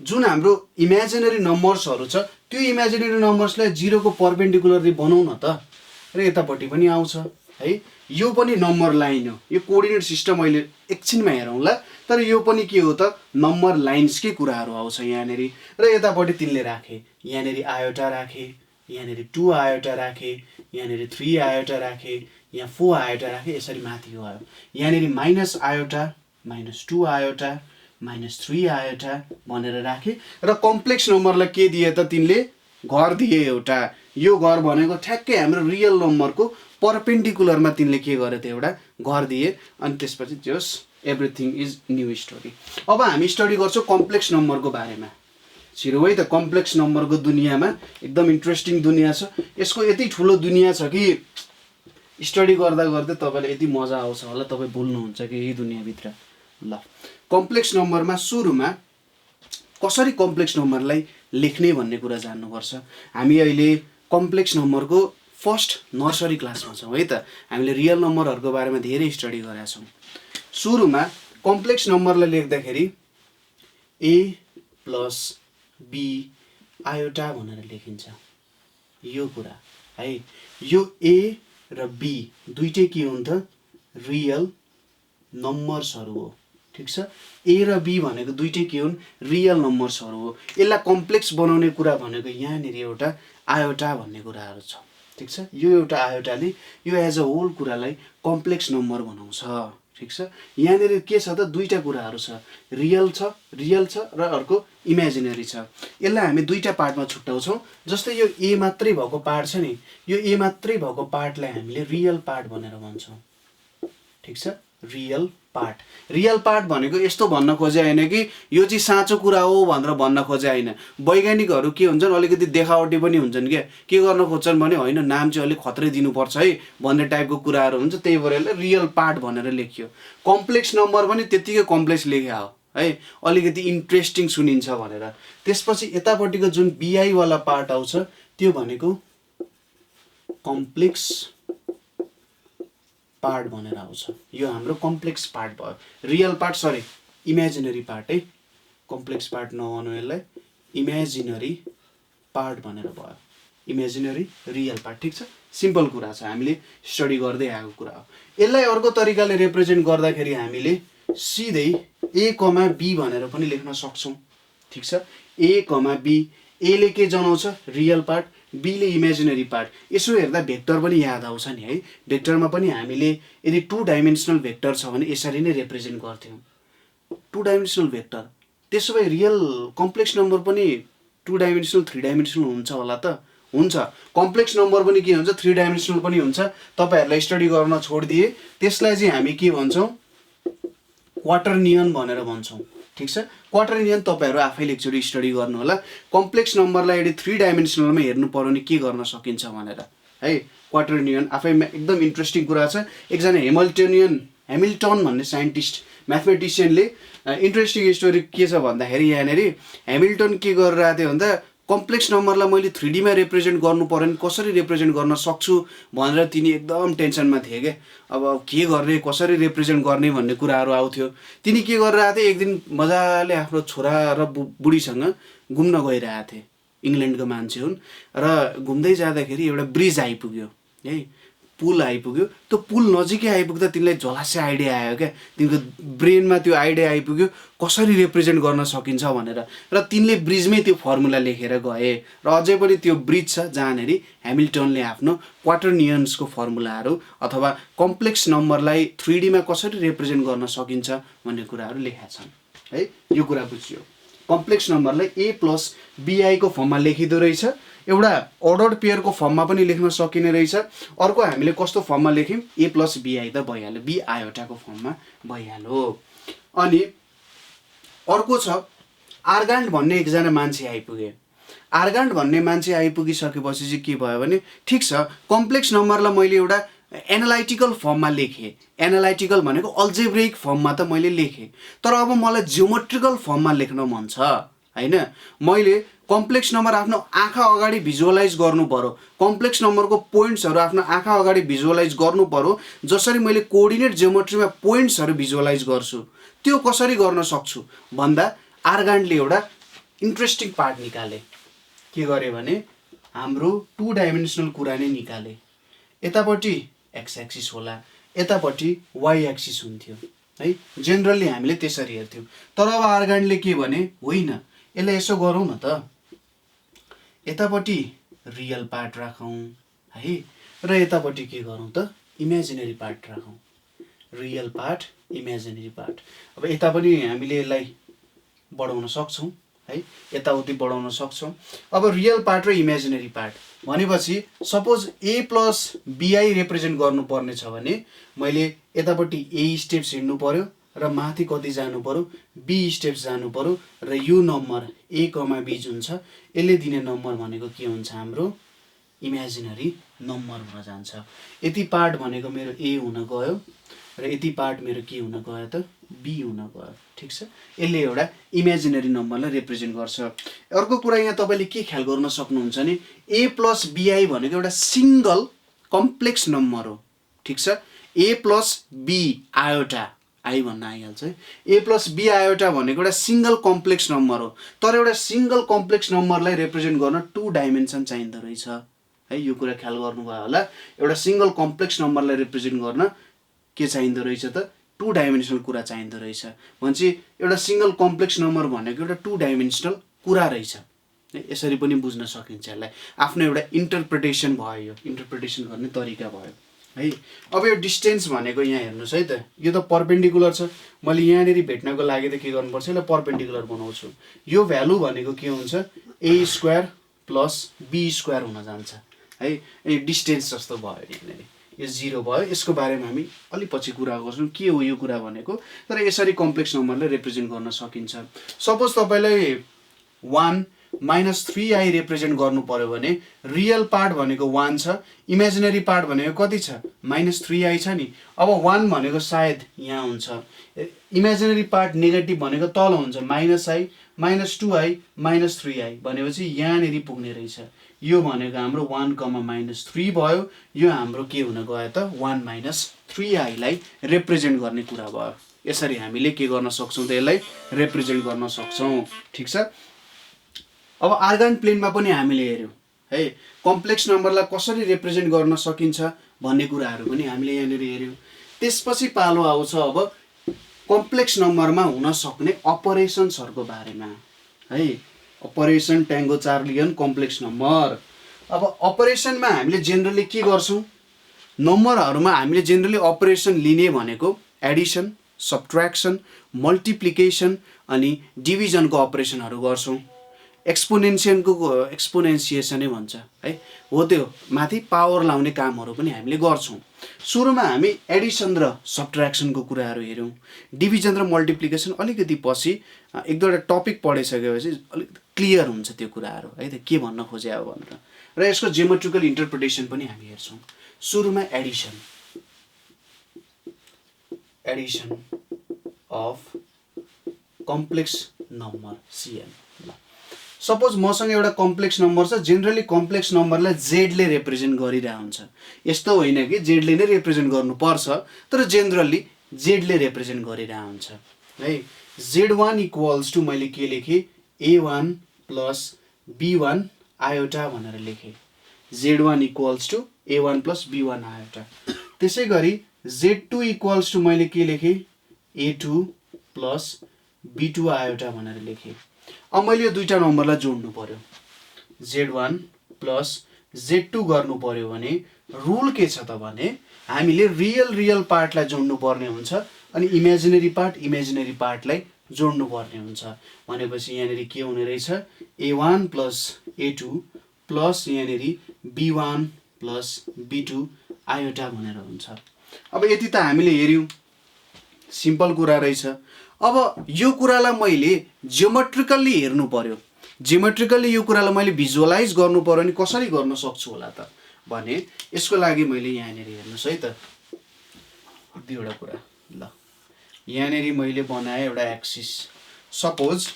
[SPEAKER 1] जुन हाम्रो इमेजिनेरी नम्बर्सहरू छ, त्यो इमेजिनेरी नम्बर्सलाई 0 को परपेन्डिकुलरली बनाउन त, र यतापट्टि पनि आउँछ है। यो पनि नम्बर लाइन हो। यो कोअर्डिनेट सिस्टम अहिले एकछिनमा हेरौँला, तर यो पनि के हो त, नम्बर लाइन्सकै कुराहरू आउँछ यहाँनिर। र यतापट्टि तिनले राखे, यहाँनिर आयोटा राखे, यहाँनिर 2 आयोटा राखे, यहाँनिर 3 आयोटा राखे, यहाँ 4 आयोटा राखे, यसरी माथि आयो। यहाँनिर माइनस आयोटा, -2 आयोटा, -3 आयोटा भनेर राखे। र कम्प्लेक्स नम्बरलाई के दिए त, तिनले घर दिए एउटा। यो घर भनेको ठ्याक्कै हाम्रो रियल नम्बरको परपेन्डिकुलरमा तिनले के गरे त, एउटा घर दिए। अनि त्यसपछि जस एभ्रिथिङ इज न्यू स्टोरी। अब हामी स्टडी गर्छौँ कम्प्लेक्स नम्बरको बारेमा। छिरो है त, कम्प्लेक्स नम्बरको दुनियाँमा एकदम इन्ट्रेस्टिङ दुनियाँ छ। यसको यति ठुलो दुनियाँ छ कि स्टडी गर्दा गर्दै तपाईँलाई यति मजा आउँछ होला, तपाईँ भुल्नुहुन्छ कि यही दुनियाँभित्र। ल कम्प्लेक्स नम्बरमा सुरुमा कसरी कम्प्लेक्स नम्बरलाई लेख्ने भन्ने कुरा जान्नुपर्छ। हामी अहिले कम्प्लेक्स नम्बरको फर्स्ट नर्सरी क्लासमा छौँ है त। हामीले रियल नम्बरहरूको बारेमा धेरै स्टडी गरेका छौँ। सुरुमा कम्प्लेक्स नम्बरलाई लेख्दाखेरि a + b आयोटा भनेर लेखिन्छ, यो कुरा है। यो a र b दुईटै के हुन् त, रियल नम्बर्सहरू हो, ठिक छ। a र b भनेको दुईटै के हुन्, रियल नम्बर्सहरू हो। यसलाई कम्प्लेक्स बनाउने कुरा भनेको यहाँनिर एउटा आयोटा भन्ने कुराहरू छ, ठिक छ। यो एउटा आयोटाले यो एज अ होल कुरालाई कम्प्लेक्स नम्बर बनाउँछ, ठिक छ। यहाँनिर के छ त, दुईटा कुराहरू छ, रियल छ र अर्को इमेजिनेरी छ। यसलाई हामी दुईटा पार्टमा छुट्याउँछौँ। जस्तै यो ए मात्रै भएको पार्ट छ नि, यो ए मात्रै भएको पार्टलाई हामीले रियल पार्ट भनेर भन्छौँ, ठिक छ। रियल पार्ट भनेको यस्तो भन्न खोजे होइन कि यो चाहिँ साँचो कुरा हो भनेर भन्न खोजे होइन। वैज्ञानिकहरू के हुन्छन्, अलिकति देखावटी पनि हुन्छन् क्या, के गर्न खोज्छन् भने होइन नाम चाहिँ अलिक खत्रै दिनुपर्छ है भन्ने टाइपको कुराहरू हुन्छ। त्यही भएर यसलाई रियल पार्ट भनेर लेखियो। कम्प्लेक्स नम्बर पनि त्यत्तिकै कम्प्लेक्स लेख्या हो है, अलिकति इन्ट्रेस्टिङ सुनिन्छ भनेर। त्यसपछि यतापट्टिको जुन BI वाला पार्ट आउँछ त्यो भनेको कम्प्लेक्स पार्ट भनेर आउँछ। यो हाम्रो कम्प्लेक्स पार्ट भयो। Real part sorry imaginary part है, कम्प्लेक्स पार्ट नभनौँ यसलाई, इमेजिनरी पार्ट भनेर भयो। इमेजिनरी रियल पार्ट, ठिक छ, सिम्पल कुरा छ, हामीले स्टडी गर्दै आएको कुरा हो। यसलाई अर्को तरिकाले रिप्रेजेन्ट गर्दाखेरि हामीले सिधै A, B भनेर पनि लेख्न सक्छौँ, ठिक छ। A, B, A ले के जनाउँछ रियल पार्ट, B ले इमेजिनरी पार्ट। यसो हेर्दा भेक्टर पनि याद आउँछ नि है। भेक्टरमा पनि हामीले यदि 2 डाइमेन्सनल भेक्टर छ भने यसरी नै रिप्रेजेन्ट गर्थ्यौँ, 2 डाइमेन्सनल भेक्टर। त्यसो भए रियल कम्प्लेक्स नम्बर पनि 2 डाइमेन्सनल 3 डाइमेन्सनल हुन्छ होला त? हुन्छ। कम्प्लेक्स नम्बर पनि के हुन्छ 3 डाइमेन्सनल पनि हुन्छ। तपाईहरुलाई स्टडी गर्न छोडिदिए त्यसलाई चाहिँ हामी के भन्छौँ क्वाटर्नियन भनेर भन्छौँ, ठिक छ। क्वाटर्नियन तपाईहरु आफैले एकचोटी स्टडी गर्नु होला। कम्प्लेक्स नम्बरलाई यदि 3 डाइमेन्सनलमा हेर्नु पर्यो भने के गर्न सकिन्छ भनेर है। क्वाटर्नियन आफैमा एकदम इन्ट्रेस्टिङ कुरा छ। एकजना हेमिल्टन भन्ने साइन्टिस्ट म्याथमेटिसियनले इन्ट्रेस्टिङ स्टोरी के छ भन्दाखेरि यहाँनेरि हेमिल्टन के गरिरहेको थियो भन्दा कम्प्लेक्स नम्बरलाई मैले 3D मा रिप्रेजेन्ट गर्नु पर्यो भने कसरी रिप्रेजेन्ट गर्न सक्छु भनेर तिनी एकदम टेन्सनमा थिए के। अब के गर्ने कसरी रिप्रेजेन्ट गर्ने भन्ने कुराहरू आउँथ्यो। तिनी के गरिरहेको थिए, एक दिन मजाले आफ्नो छोरा र बुढीसँग घुम्न गइरहेको थिए। इङ्ल्यान्डको मान्छे हुन् र घुम्दै जाँदाखेरि एउटा ब्रिज आइपुग्यो है, पुल आइपुग्यो। त्यो पुल नजिकै आइपुग्दा तिनलाई झलासे आइडिया आयो क्या, तिनको ब्रेनमा त्यो आइडिया आइपुग्यो कसरी रिप्रेजेन्ट गर्न सकिन्छ भनेर। र तिनले ब्रिजमै त्यो फर्मुला लेखेर गए र अझै पनि त्यो ब्रिज छ जहाँनेरि हेमिल्टनले आफ्नो क्वाटर्नियन्सको फर्मुलाहरू अथवा कम्प्लेक्स नम्बरलाई 3D मा कसरी रिप्रेजेन्ट गर्न सकिन्छ भन्ने कुराहरू लेखेका छन् है। यो कुरा बुझियो। कम्प्लेक्स नम्बरलाई A + BI को फर्ममा लेखिदो रहेछ। एउटा अर्डर्ड पेयरको फर्ममा पनि लेख्न सकिने रहेछ। अर्को हामीले कस्तो फर्ममा लेख्यौँ A + BI त भइहाल्यो, B आयोटाको फर्ममा भइहाल्यो। अनि अर्को छ आर्गान्ड भन्ने एकजना मान्छे आइपुगे। आर्गान्ड भन्ने मान्छे आइपुगिसकेपछि चाहिँ के भयो भने ठिक छ कम्प्लेक्स नम्बरलाई मैले एउटा एनालाइटिकल फर्ममा लेखेँ। एनालाइटिकल भनेको अल्जेब्रिक फर्ममा त मैले लेखेँ, तर अब मलाई जियोमेट्रिकल फर्ममा लेख्न मन छ हैन। मैले कम्प्लेक्स नम्बर आफ्नो आँखा अगाडि भिजुअलाइज गर्नु पर्यो। कम्प्लेक्स नम्बरको पोइन्ट्सहरू आफ्नो आँखा अगाडि भिजुअलाइज गर्नु पर्यो। जसरी मैले कोअर्डिनेट जियोमेट्रीमा पोइन्ट्सहरू भिजुअलाइज गर्छु त्यो कसरी गर्न सक्छु भन्दा आर्गान्डले एउटा इन्ट्रेस्टिङ पार्ट निकाले। के गरे भने हाम्रो 2 डाइमेन्सनल कुरा नै निकाले। यतापट्टि एक्स एक्सिस होला, यतापट्टि वाइ एक्सिस हुन्थ्यो है। जेनरली हामीले त्यसरी हेर्थ्यौँ। तर अब आर्गान्डले के भने होइन यसलाई यसो गरौँ न त, यतापट्टि रियल पार्ट राखौँ है र यतापट्टि के गरौँ त इमेजिनरी पार्ट राखौँ। Real part imaginary part. अब यता पनि हामीले यसलाई बढाउन सक्छौँ है, यताउति बढाउन सक्छौँ। अब रियल पार्ट र इमेजिनरी पार्ट भनेपछि सपोज A + BI रिप्रेजेन्ट गर्नुपर्ने छ भने मैले यतापट्टि A स्टेप्स हिँड्नु पर्यो र माथि कति जानु पर्यो B स्टेप्स जानु पर्यो र यो नम्बर A, B जुन छ यसले दिने नम्बर भनेको के हुन्छ हाम्रो इमेजिनरी नम्बर हुन जान्छ। यति पार्ट भनेको मेरो A हुन गयो र यति पार्ट मेरो के हुन गयो त B हुन गयो, ठिक छ। यसले एउटा इमेजिनरी नम्बरलाई रिप्रेजेन्ट गर्छ। अर्को कुरा यहाँ तपाईले के ख्याल गर्न सक्नुहुन्छ भने A + BI भनेको एउटा सिंगल कम्प्लेक्स नम्बर हो, ठिक छ। A + B आयोटा आई भन्न आइहाल्छ है। A + B आयोटा भनेको एउटा सिंगल कम्प्लेक्स नम्बर हो। तर एउटा सिंगल कम्प्लेक्स नम्बरलाई रिप्रेजेन्ट गर्न 2 डाइमेन्सन चाहिँदो रहेछ है। यो कुरा ख्याल गर्नुभयो होला। एउटा सिंगल कम्प्लेक्स नम्बरलाई रिप्रेजेन्ट गर्न के चाहिँदो रहेछ त 2 डाइमेन्सनल कुरा चाहिँदो रहेछ। भनेपछि एउटा सिंगल कम्प्लेक्स नम्बर भनेको एउटा 2 डाइमेन्सनल कुरा रहेछ। यसरी पनि बुझ्न सकिन्छ यसलाई। आफ्नो एउटा इन्टरप्रिटेसन भयो, यो इन्टरप्रिटेसन गर्ने तरिका भयो है। अब यो डिस्टेन्स भनेको यहाँ हेर्नुहोस् है त, यो त परपेन्डिकुलर छ। मैले यहाँनेरि भेट्नको लागि त के गर्नुपर्छ यसलाई परपेन्डिकुलर बनाउँछु। यो भ्यालु भनेको के हुन्छ A² + B² हुन जान्छ है। यो डिस्टेन्स जस्तो भयो यहाँनेरि, यो 0 भयो। यसको बारेमा हामी अलि पछि कुरा गर्छौँ के हो यो कुरा भनेको। तर यसरी कम्प्लेक्स नम्बरलाई रिप्रेजेन्ट गर्न सकिन्छ। सपोज तपाईलाई 1 -3i रिप्रेजेन्ट गर्नु पर्यो भने रियल पार्ट भनेको 1 छ, इमेजिनरी पार्ट भनेको कति छ -3i छ नि। अब 1 भनेको सायद यहाँ हुन्छ, इमेजिनरी पार्ट नेगेटिभ भनेको तल हुन्छ -i -2i -3i भनेपछि यहाँनिर पुग्ने रहेछ। यो भनेको हाम्रो 1, -3 भयो। यो हाम्रो के हुन गयो त 1 - 3i लाई रिप्रेजेन्ट गर्ने कुरा भयो। यसरी हामीले के गर्न सक्छौँ त यसलाई रिप्रेजेन्ट गर्न सक्छौँ। ठिक छ। अब आर्गन प्लेनमा पनि हामीले हेर्यौँ है, कम्प्लेक्स नम्बरलाई कसरी रिप्रेजेन्ट गर्न सकिन्छ भन्ने कुराहरू पनि हामीले यहाँनिर हेर्यौँ। त्यसपछि पालो आउँछ अब कम्प्लेक्स नम्बरमा हुन सक्ने अपरेसन्सहरूको बारेमा है। अपरेसन ट्याङ्गो चार्लियन कम्प्लेक्स नम्बर। अब अपरेसनमा हामीले जेनरली के गर्छौँ, नम्बरहरूमा हामीले जेनरली अपरेसन लिने भनेको एडिसन, सब्ट्र्याक्सन, मल्टिप्लिकेसन अनि डिभिजनको अपरेसनहरू गर्छौँ। एक्सपोनेन्सिएसनै भन्छ है, हो त्यो माथि पावर लाउने कामहरू पनि हामीले गर्छौँ। सुरुमा हामी एडिसन र सब्ट्र्याक्सनको कुराहरू हेऱ्यौँ। डिभिजन र मल्टिप्लिकेसन अलिकति पछि एक दुईवटा टपिक पढिसकेपछि अलिक क्लियर हुन्छ त्यो कुराहरू है, त के भन्न खोजे अब भनेर। र यसको जियोमेट्रिकल इन्टरप्रिटेसन पनि हामी हेर्छौँ। सुरुमा Edison of complex number CN। Suppose मसँग एउटा कम्प्लेक्स नम्बर छ, जेनरली कम्प्लेक्स नम्बरलाई जेडले रिप्रेजेन्ट गरिरहेको हुन्छ। यस्तो होइन कि जेडले नै रिप्रेजेन्ट गर्नुपर्छ, तर जेनरली जेडले रिप्रेजेन्ट गरिरहेको हुन्छ है। Z1 इक्वल्स टु मैले के लेखेँ A1 + B1 आयोटा भनेर लेखेँ। Z1 equals to A1 + B1 iota. त्यसै गरी Z2 इक्वल्स टु मैले के लेखेँ A2 + B2 आयोटा भनेर लेखेँ। अब मैले यो दुईटा नम्बरलाई जोड्नु पर्यो, Z1 + Z2 गर्नु पर्यो भने रुल के छ त भने हामीले रियल पार्टलाई जोड्नु पर्ने हुन्छ अनि इमेजिनरी पार्टलाई जोड्नु पर्ने हुन्छ। भनेपछि यहाँनिर के हुने रहेछ A1 + A2 प्लस यहाँनिर B1 + B2 आयोटा भनेर हुन्छ। अब यति त हामीले हेर्यौँ, सिम्पल कुरा रहेछ। अब यो कुरालाई मैले जियोमेट्रिकल्ली हेर्नु पर्यो। जियोमेट्रिकल्ली यो कुरालाई मैले भिजुअलाइज गर्नु पर्यो नि कसरी गर्न सक्छु होला त भने यसको लागि मैले यहाँनिर हेर्नुस् है त दुईवटा कुरा। ल यहाँनिर मैले बनाए एउटा एक्सिस। सपोज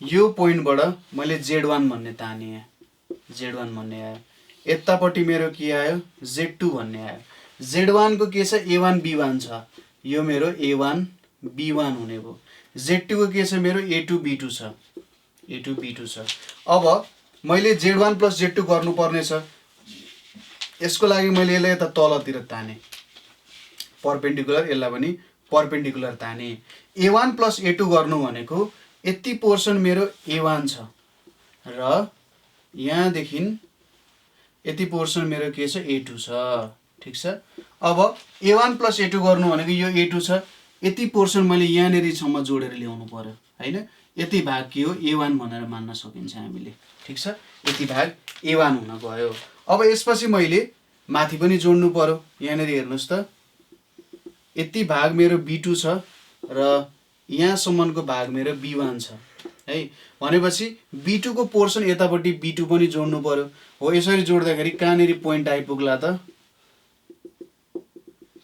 [SPEAKER 1] यो पोइन्टबाट मैले Z1 भन्ने ताने, Z1 भन्ने आयो, यतापट्टि मेरो के आयो Z2 भन्ने आयो। Z1 को के छ A1 B1 छ, यो मेरो A1 B1 हुने भयो। Z2 को के छ मेरो A2 B2 छ, A2 B2 छ। अब मैले Z1 + Z2 गर्नुपर्ने छ। यसको लागि मैले यसलाई यता तलतिर ताने, परपेन्डिकुलर, यसलाई पनि परपेन्डिकुलर ताने। A1 + A2 गर्नु भनेको यति पोर्सन मेरो A1 छ र यहाँदेखि यति पोर्सन मेरो के छ A2 छ। ठिक छ। अब A1 + A2 गर्नु भनेको यो A2 छ, यति पोर्सन मैले यहाँनिरसम्म जोडेर ल्याउनु पर्यो हैन। यति भाग के हो A1 भनेर मान्न सकिन्छ हामीले। ठिक छ, यति भाग A1 हुन गयो। अब यसपछि मैले माथि पनि जोड्नु पर्यो। यहाँनिर हेर्नुस् त यति भाग मेरो B2 छ र यहाँसम्मको भाग मेरो B1 छ है। भनेपछि B2 को पोर्सन यतापट्टि B2 पनि जोड्नु पर्यो। हो यसरी जोड्दाखेरि कहाँनिर पोइन्ट आइपुग्ला त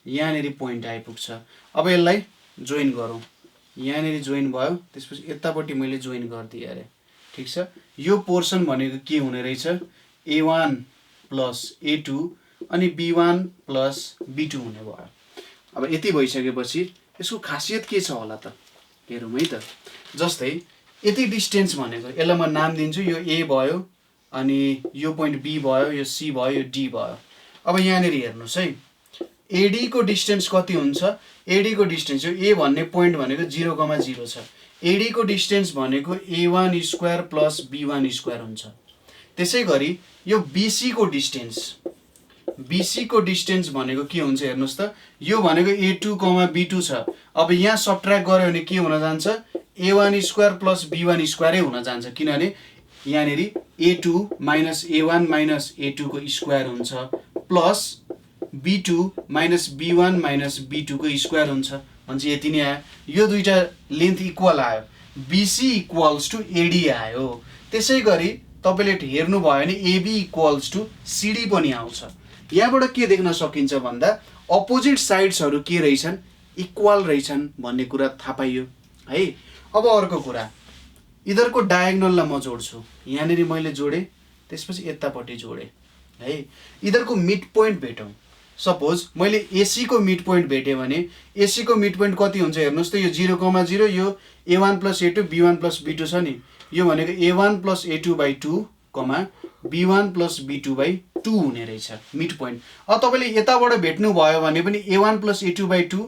[SPEAKER 1] यहाँनिर पोइन्ट आइपुग्छ। अब यसलाई जोइन गरौँ, यहाँनिर जोइन भयो, त्यसपछि यतापट्टि मैले जोइन गरिदिएँ अरे। ठिक छ। यो पोर्सन भनेको के हुने रहेछ A1 + A2 अनि B1 + B2 हुने भयो। अब यति भइसकेपछि यसको खासियत के छ होला त हेरौँ है त। जस्तै यति डिस्टेन्स भनेको यसलाई म नाम दिन्छु, यो A भयो अनि यो पोइन्ट B भयो, यो C भयो, यो D भयो। अब यहाँनिर हेर्नुस् है AD को डिस्टेन्स कति हुन्छ, AD को डिस्टेन्स यो A भन्ने पोइन्ट भनेको 0,0 छ। AD को डिस्टेन्स भनेको A1² + B1² हुन्छ। त्यसै गरी यो BC को डिस्टेन्स भनेको के हुन्छ हेर्नुस् त, यो भनेको A2, B2 छ। अब यहाँ सबट्र्याक्ट गर्यो भने के हुन जान्छ A1² + B1² हुन जान्छ, किनभने यहाँनिर A2 - A1 - A2 को स्क्वायर हुन्छ प्लस B2 - B1 - B2 को स्क्वायर हुन्छ। भन्छ यति नै आयो। यो दुईटा लेन्थ इक्वल आयो। BC इक्वल्स टु AD आयो। त्यसै गरी तपाईँले हेर्नुभयो भने AB इक्वल्स टु CD पनि आउँछ। यहाँबाट के देख्न सकिन्छ भन्दा अपोजिट साइड्सहरू के रहेछन्, इक्वल रहेछन् भन्ने कुरा थाहा पाइयो है। अब अर्को कुरा, यिनीहरूको डायगोनललाई म जोड्छु। यहाँनिर मैले जोडेँ, त्यसपछि यतापट्टि जोडेँ है। यिनीहरूको मिड पोइन्ट भेटौँ। सपोज मैले AC को मिड पोइन्ट भेटेँ भने AC को मिड पोइन्ट कति हुन्छ हेर्नुहोस् त, यो 0,0 यो A1 + A2 B1 + B2 छ नि, यो भनेको A1 + A2/2 B1 + B2/2 हुने रहेछ मिड पोइन्ट। अब तपाईँले यताबाट भेट्नु भयो भने पनि A1 + A2/2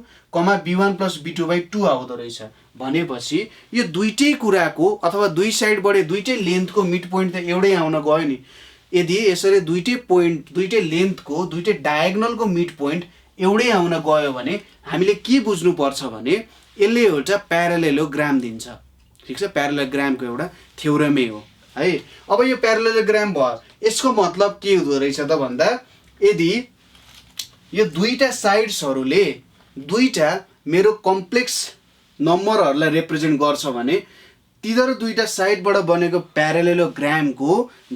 [SPEAKER 1] B1 + B2/2 आउँदो रहेछ। भनेपछि यो दुईटै कुराको अथवा दुई साइडबाट दुईटै लेन्थको मिड पोइन्ट त एउटै आउन गयो नि। यदि यसरी दुईटै पोइन्ट, दुईटै लेन्थको, दुईटै डायगोनलको मिड पोइन्ट एउटै आउन गयो भने हामीले के बुझ्नुपर्छ भने यसले एउटा प्यारालेलोग्राम दिन्छ। ठिक छ, प्यारालेलोग्रामको एउटा थ्योरमै हो है। अब यो प्यारालेलोग्राम भयो, यसको मतलब के हुँदो रहेछ त भन्दा यदि यो दुईटा साइड्सहरूले दुईटा मेरो कम्प्लेक्स नम्बरहरूलाई रिप्रेजेन्ट गर्छ भने तिनीहरू दुईटा साइडबाट बनेको प्यारालेलोग्रामको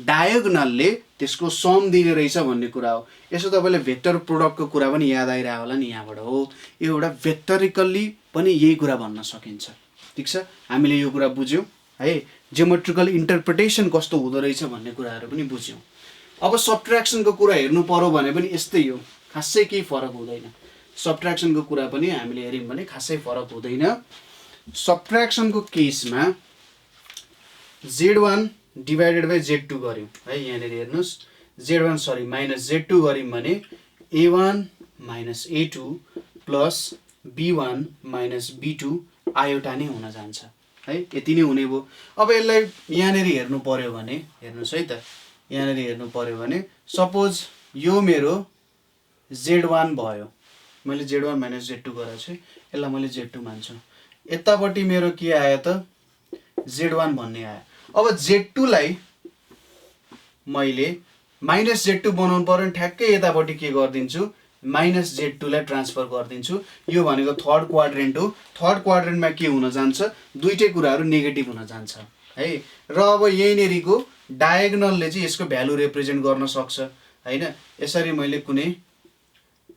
[SPEAKER 1] डायगोनलले त्यसको सम दिने रहेछ भन्ने कुरा हो। यसो तपाईँले भेक्टर प्रोडक्टको कुरा पनि याद आइरहेको होला नि, यहाँबाट हो। यो एउटा भेक्टरिकल्ली पनि यही कुरा भन्न सकिन्छ। ठिक छ, हामीले यो कुरा बुझ्यौँ है। जियोमेट्रिकल इन्टरप्रिटेसन कस्तो हुँदो रहेछ भन्ने कुराहरू पनि बुझ्यौँ। अब सब्ट्र्याक्सनको कुरा हेर्नु पर्यो भने पनि यस्तै हो, खासै केही फरक हुँदैन। सब्ट्र्याक्सनको कुरा पनि हामीले हेऱ्यौँ भने खासै फरक हुँदैन। सब्ट्र्याक्सनको केसमा Z1 / Z2 गऱ्यौँ है। यहाँनिर हेर्नुहोस्, -Z2 गऱ्यौँ भने A1 - A2 + B1 - B2 iota नै हुन जान्छ है। यति नै हुने भयो। अब यसलाई यहाँनिर हेर्नु पर्यो भने हेर्नुहोस् है त, यहाँनिर हेर्नु पर्यो भने सपोज यो मेरो Z1 भयो, मैले Z1 - Z2 गरेको छु, यसलाई मैले Z2 मान्छु। यतापट्टि मेरो के आयो त, Z1 भन्ने आयो। अब Z2 लाई मैले -Z2 बनाउनु पर्यो भने ठ्याक्कै यतापट्टि के गरिदिन्छु, -Z2 लाई ट्रान्सफर गरिदिन्छु। यो भनेको थर्ड क्वाड्रेन्ट हो। थर्ड क्वाड्रेन्टमा के हुन जान्छ, दुईटै कुराहरू नेगेटिभ हुन जान्छ है। र अब यहीँनेरिको डायगोनलले चाहिँ यसको भ्यालु रिप्रेजेन्ट गर्न सक्छ हैन। यसरी मैले कुनै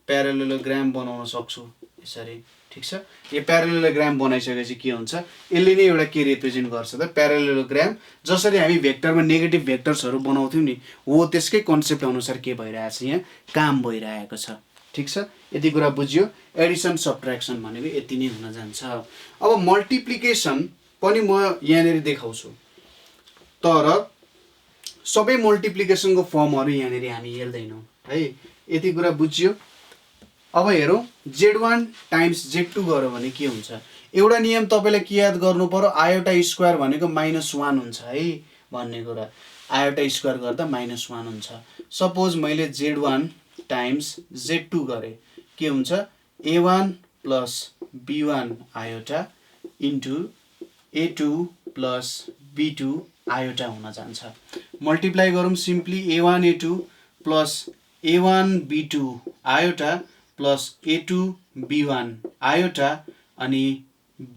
[SPEAKER 1] प्यारालेलोग्राम बनाउन सक्छु यसरी। ठिक छ, यो प्यारालेलोग्राम बनाइसकेपछि के हुन्छ, यसले नै एउटा के रिप्रेजेन्ट गर्छ त, प्यारालेलोग्राम। जसरी हामी भेक्टरमा नेगेटिभ भेक्टर्सहरू बनाउँथ्यौँ नि, हो त्यसकै कन्सेप्ट अनुसार के भइरहेछ, यहाँ काम भइरहेको छ। ठिक छ, यति कुरा बुझ्यो। एडिसन सब्ट्र्याक्सन भनेको यति नै हुन जान्छ। अब मल्टिप्लिकेसन पनि म यहाँनिर देखाउँछु, तर सबै मल्टिप्लिकेसनको फर्महरू यहाँनिर हामी हेर्दैनौँ है। यति कुरा बुझ्यो। अब हेरौँ, Z1 × Z2 गऱ्यो भने के हुन्छ। एउटा नियम तपाईँले के याद गर्नु पर्यो, आयोटा स्क्वायर भनेको -1 हुन्छ है भन्ने कुरा। आयोटा स्क्वायर गर्दा -1 हुन्छ। सपोज मैले Z1 × Z2 गरेँ, के हुन्छ, A1 + B1 iota into A2 + B2 iota हुन जान्छ। मल्टिप्लाई गरौँ, simply A1 A2 + A1 B2 iota + A2 B1 iota अनि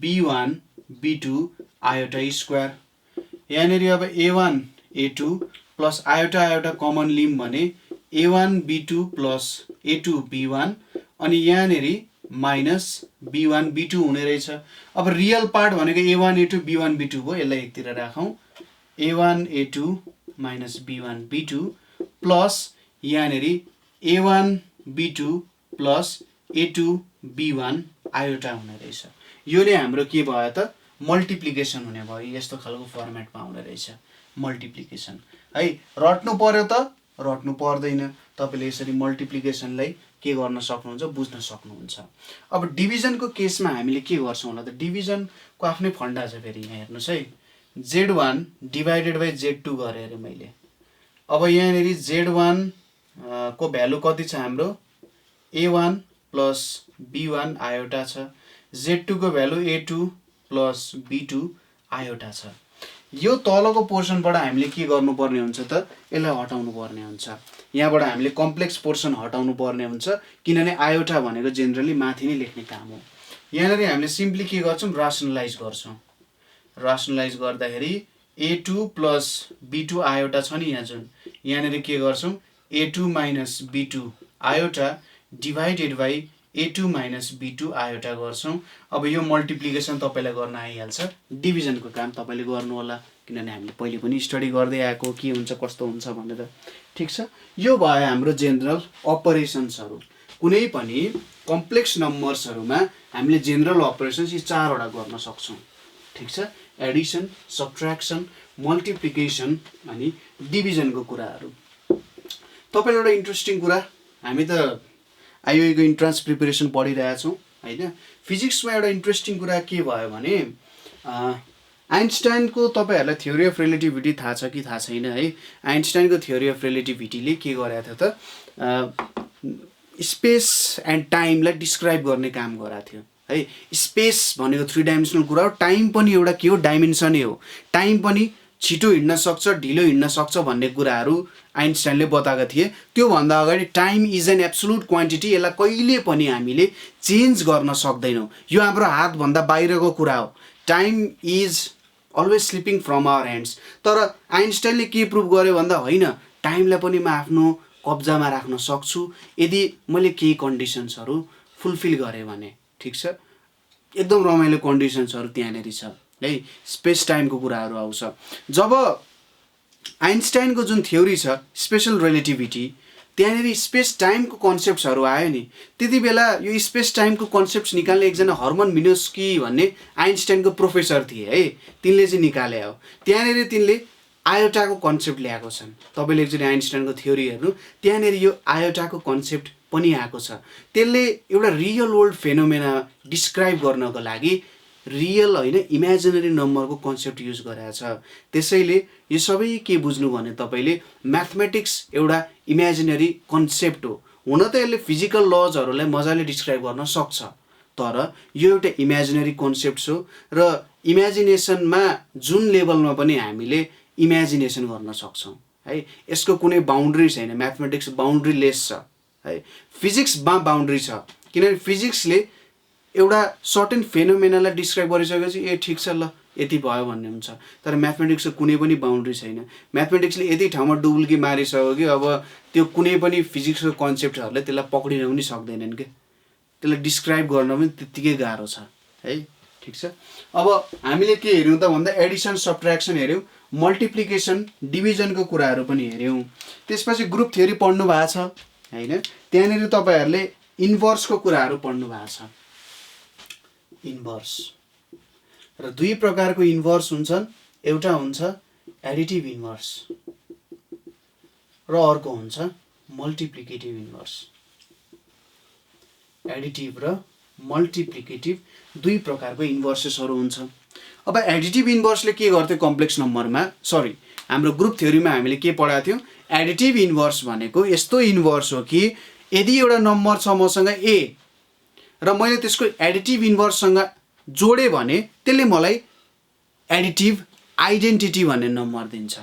[SPEAKER 1] B1 B2 आयोटा स्क्वायर। यहाँनिर अब A1 A2 + iota iota common lim भने A1 B2 + A2 B1 अनि यहाँनिर -B1 B2 हुने रहेछ। अब रियल पार्ट भनेको A1 A2 B1 B2 हो। यसलाई एकतिर राखौँ, A1 A2 - B1 B2 plus यहाँनिर A1 B2 + A2 B1 iota हुने रहेछ। यो नै हाम्रो के भयो त, मल्टिप्लिकेसन हुने भयो। यस्तो खालको फर्मेटमा आउने रहेछ मल्टिप्लिकेसन है। रट्नु पर्यो त रट्नु पर्दैन, तपाईँले यसरी मल्टिप्लिकेसनलाई के गर्न सक्नुहुन्छ, बुझ्न सक्नुहुन्छ। अब डिभिजनको केसमा हामीले के गर्छौँ होला त, डिभिजनको आफ्नै फन्डा छ। फेरि यहाँ हेर्नुहोस् है, Z1 / Z2 गरेँ अरे मैले। अब यहाँनिर Z1 को भ्यालु कति छ हाम्रो, A1 + B1 आयोटा छ। Z2 को भ्यालु A2 + B2 आयोटा छ। यो तलको पोर्सनबाट हामीले के गर्नुपर्ने हुन्छ त, यसलाई हटाउनु पर्ने हुन्छ। यहाँबाट हामीले कम्प्लेक्स पोर्सन हटाउनु पर्ने हुन्छ, किनभने आयोटा भनेको जेनरली माथि नै लेख्ने काम हो। यहाँनिर हामीले सिम्पली के गर्छौँ, रासनलाइज गर्छौँ। रासनलाइज गर्दाखेरि a2 प्लस b2 आयोटा छ नि यहाँ जुन यहाँनिर के गर्छौँ a2 minus b2 iota divided by a2 minus b2 iota गर्छौँ। अब यो मल्टिप्लिकेसन तपाईँलाई गर्न आइहाल्छ, डिभिजनको काम तपाईँले गर्नु होला किनभने हामीले पहिले पनि स्टडी गर्दै आएको के हुन्छ कस्तो हुन्छ भनेर। ठिक छ, यो भयो हाम्रो जेनरल अपरेसन्सहरू। कुनै पनि कम्प्लेक्स नम्बर्सहरूमा हामीले जेनरल अपरेसन्स यी 4वटा गर्न सक्छौँ। ठिक छ, एडिसन, सब्ट्र्याक्सन, मल्टिप्लिकेसन अनि डिभिजनको कुराहरू। तपाईँलाई एउटा इन्ट्रेस्टिङ कुरा, हामी त आइओएको इन्ट्रान्स प्रिपेरेसन पढिरहेछौँ होइन। फिजिक्समा एउटा इन्ट्रेस्टिङ कुरा के भयो भने आइन्स्टाइनको तपाईँहरूलाई थ्योरी अफ रिलेटिभिटी थाहा छ कि थाहा छैन है। आइन्स्टाइनको थ्योरी अफ रिलेटिभिटीले के गरेको थियो त स्पेस एन्ड टाइमलाई डिस्क्राइब गर्ने काम गरेको थियो है। स्पेस भनेको 3 डाइमेन्सनल कुरा हो, टाइम पनि एउटा के हो डाइमेन्सनै हो। टाइम पनि छिटो हिँड्न सक्छ ढिलो हिँड्न सक्छ भन्ने कुराहरू आइन्स्टाइनले बताएका थिए। त्योभन्दा अगाडि time is an absolute quantity, यसलाई कहिले पनि हामीले चेन्ज गर्न सक्दैनौँ, यो हाम्रो हातभन्दा बाहिरको कुरा हो। Time is always slipping from our hands. तर आइन्स्टाइनले के प्रुभ गर्यो भन्दा होइन, टाइमलाई पनि म आफ्नो कब्जामा राख्न सक्छु यदि मैले केही कन्डिसन्सहरू फुलफिल गरेँ भने। ठिक छ, एकदम रमाइलो कन्डिसन्सहरू त्यहाँनिर छ है। स्पेस टाइमको कुराहरू आउँछ। जब आइन्स्टाइनको जुन थ्योरी छ स्पेसल रिलेटिभिटी, त्यहाँनिर स्पेस टाइमको कन्सेप्ट्सहरू आयो नि, त्यति बेला यो स्पेस टाइमको कन्सेप्ट्स निकाल्ने एकजना हर्मन मिनस्की भन्ने आइन्स्टाइनको प्रोफेसर थिए है, तिनले चाहिँ निकाले हो। त्यहाँनिर तिनले आयोटाको कन्सेप्ट ल्याएको छन्। तपाईँले एकचोटि आइन्स्टाइनको थ्योरी हेर्नु, त्यहाँनिर यो आयोटाको कन्सेप्ट पनि आएको छ। त्यसले एउटा रियल वर्ल्ड फेनोमेना डिस्क्राइब गर्नको लागि रियल होइन इमेजिनरी नम्बरको कन्सेप्ट युज गरेको छ। त्यसैले यो सबै के बुझ्नु भने तपाईँले म्याथमेटिक्स एउटा इमेजिनरी कन्सेप्ट हो। हुन त यसले फिजिकल लजहरूलाई मजाले डिस्क्राइब गर्न सक्छ, तर यो एउटा इमेजिनरी कन्सेप्ट हो र इमेजिनेसनमा जुन लेभलमा पनि हामीले इमेजिनेसन गर्न सक्छौँ है। यसको कुनै बााउन्ड्री छैन, म्याथमेटिक्स बााउन्ड्री लेस छ है। फिजिक्समा बााउन्ड्री छ किनभने फिजिक्सले एउटा सर्टेन फेनोमेनालाई डिस्क्राइब गरिसकेपछि ए ठिक छ ल यति भयो भन्ने हुन्छ। तर म्याथमेटिक्सको कुनै पनि बााउन्ड्री छैन। म्याथमेटिक्सले यति ठाउँमा डुबुल्की मारिसक्यो कि अब त्यो कुनै पनि फिजिक्सको कन्सेप्टहरूले त्यसलाई पक्रिन पनि सक्दैनन् क्या, त्यसलाई डिस्क्राइब गर्न पनि त्यत्तिकै गाह्रो छ है। ठिक छ, अब हामीले के हेऱ्यौँ त भन्दा एडिसन सब्ट्र्याक्सन हेऱ्यौँ, मल्टिप्लिकेसन डिभिजनको कुराहरू पनि हेऱ्यौँ। त्यसपछि ग्रुप थ्योरी पढ्नु भएको छ होइन। त्यहाँनिर तपाईँहरूले इन्भर्सको कुराहरू पढ्नु भएको छ। इन्भर्स र 2 प्रकारको इन्भर्स हुन्छन्, एउटा हुन्छ एडिटिभ इन्भर्स र अर्को हुन्छ मल्टिप्लिकेटिभ इन्भर्स। एडिटिभ र मल्टिप्लिकेटिभ 2 प्रकारको इन्भर्सेसहरू हुन्छ। अब एडिटिभ इन्भर्सले के गर्थ्यो कम्प्लेक्स नम्बरमा, सरी हाम्रो ग्रुप थ्योरीमा हामीले के पढाएको थियौँ, एडिटिभ इन्भर्स भनेको यस्तो इन्भर्स हो कि यदि एउटा नम्बर छ मसँग ए र मैले त्यसको एडिटिभ इन्भर्ससँग जोडेँ भने त्यसले मलाई एडिटिभ आइडेन्टिटी भन्ने नम्बर दिन्छ।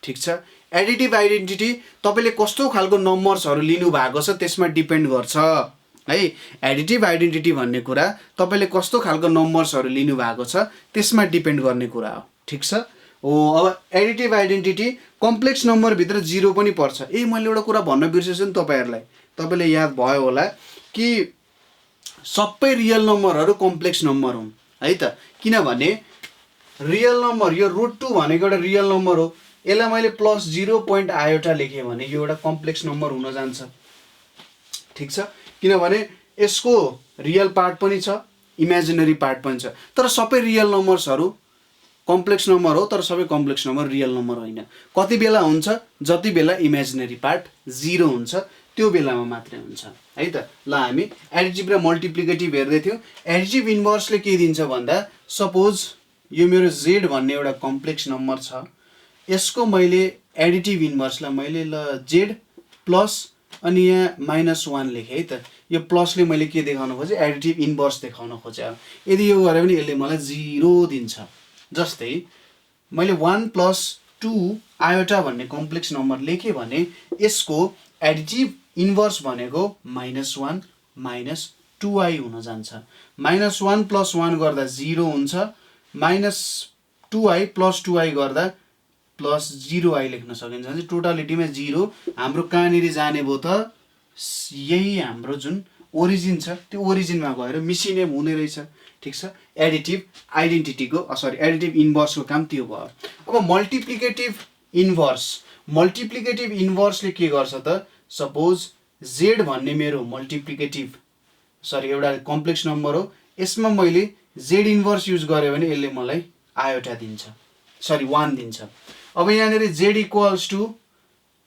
[SPEAKER 1] ठिक छ, एडिटिभ आइडेन्टिटी तपाईँले कस्तो खालको नम्बर्सहरू लिनुभएको छ त्यसमा डिपेन्ड गर्छ है। एडिटिभ आइडेन्टिटी भन्ने कुरा तपाईँले कस्तो खालको नम्बर्सहरू लिनुभएको छ त्यसमा डिपेन्ड गर्ने कुरा हो। ठिक छ, हो। अब एडिटिभ आइडेन्टिटी कम्प्लेक्स नम्बरभित्र 0 पनि पर्छ। मैले एउटा कुरा भन्न बिर्सेछु नि तपाईँहरूलाई, तपाईँले याद भयो होला कि सबै रियल नम्बरहरू कम्प्लेक्स नम्बर हुन् है त। किनभने रियल नम्बर यो √2 भनेको एउटा रियल नम्बर हो, यसलाई मैले +0 पोइन्ट आयोटा लेखेँ भने यो एउटा कम्प्लेक्स नम्बर हुन जान्छ। ठिक छ, किनभने यसको रियल पार्ट पनि छ इमेजिनरी पार्ट पनि छ। तर सबै रियल नम्बर्सहरू कम्प्लेक्स नम्बर हो, तर सबै कम्प्लेक्स नम्बर रियल नम्बर होइन। कति बेला हुन्छ, जति बेला इमेजिनरी पार्ट 0 हुन्छ त्यो बेलामा मात्रै हुन्छ है त। ल हामी एडिटिभ र मल्टिप्लिकेटिभ हेर्दै थियौँ। एडिटिभ इन्भर्सले के दिन्छ भन्दा, सपोज यो मेरो z भन्ने एउटा कम्प्लेक्स नम्बर छ, यसको मैले एडिटिभ इन्भर्सलाई मैले ल z प्लस अनि यहाँ -1 लेखेँ है त। यो प्लसले मैले के देखाउन खोजेँ, एडिटिभ इन्भर्स देखाउन खोजेँ। यदि यो गरेँ भने यसले मलाई 0 दिन्छ। जस्तै मैले 1 + 2 आयोटा भन्ने कम्प्लेक्स नम्बर लेखेँ भने यसको एडिटिभ इन्भर्स भनेको -1 - 2i हुन जान्छ। -1 + 1 गर्दा 0 हुन्छ, 2i प्लस 2i गर्दा प्लस 0i लेख्न सकिन्छ भने टोटालिटीमा 0 हाम्रो कहाँनिर जाने भयो त यही हाम्रो जुन ओरिजिन छ त्यो ओरिजिनमा गएर मिसिने हुने रहेछ ठीक छ एडिटिभ आइडेन्टिटीको एडिटिभ इन्भर्सको काम त्यो भयो अब मल्टिप्लिकेटिभ इन्भर्सले के गर्छ त सपोज z भन्ने मेरो मल्टिप्लिकेटिभ एउटा कम्प्लेक्स नम्बर हो यसमा मैले z इन्भर्स युज गरेँ भने यसले मलाई आयोटा दिन्छ 1 दिन्छ अब यहाँनिर z इक्वल्स टु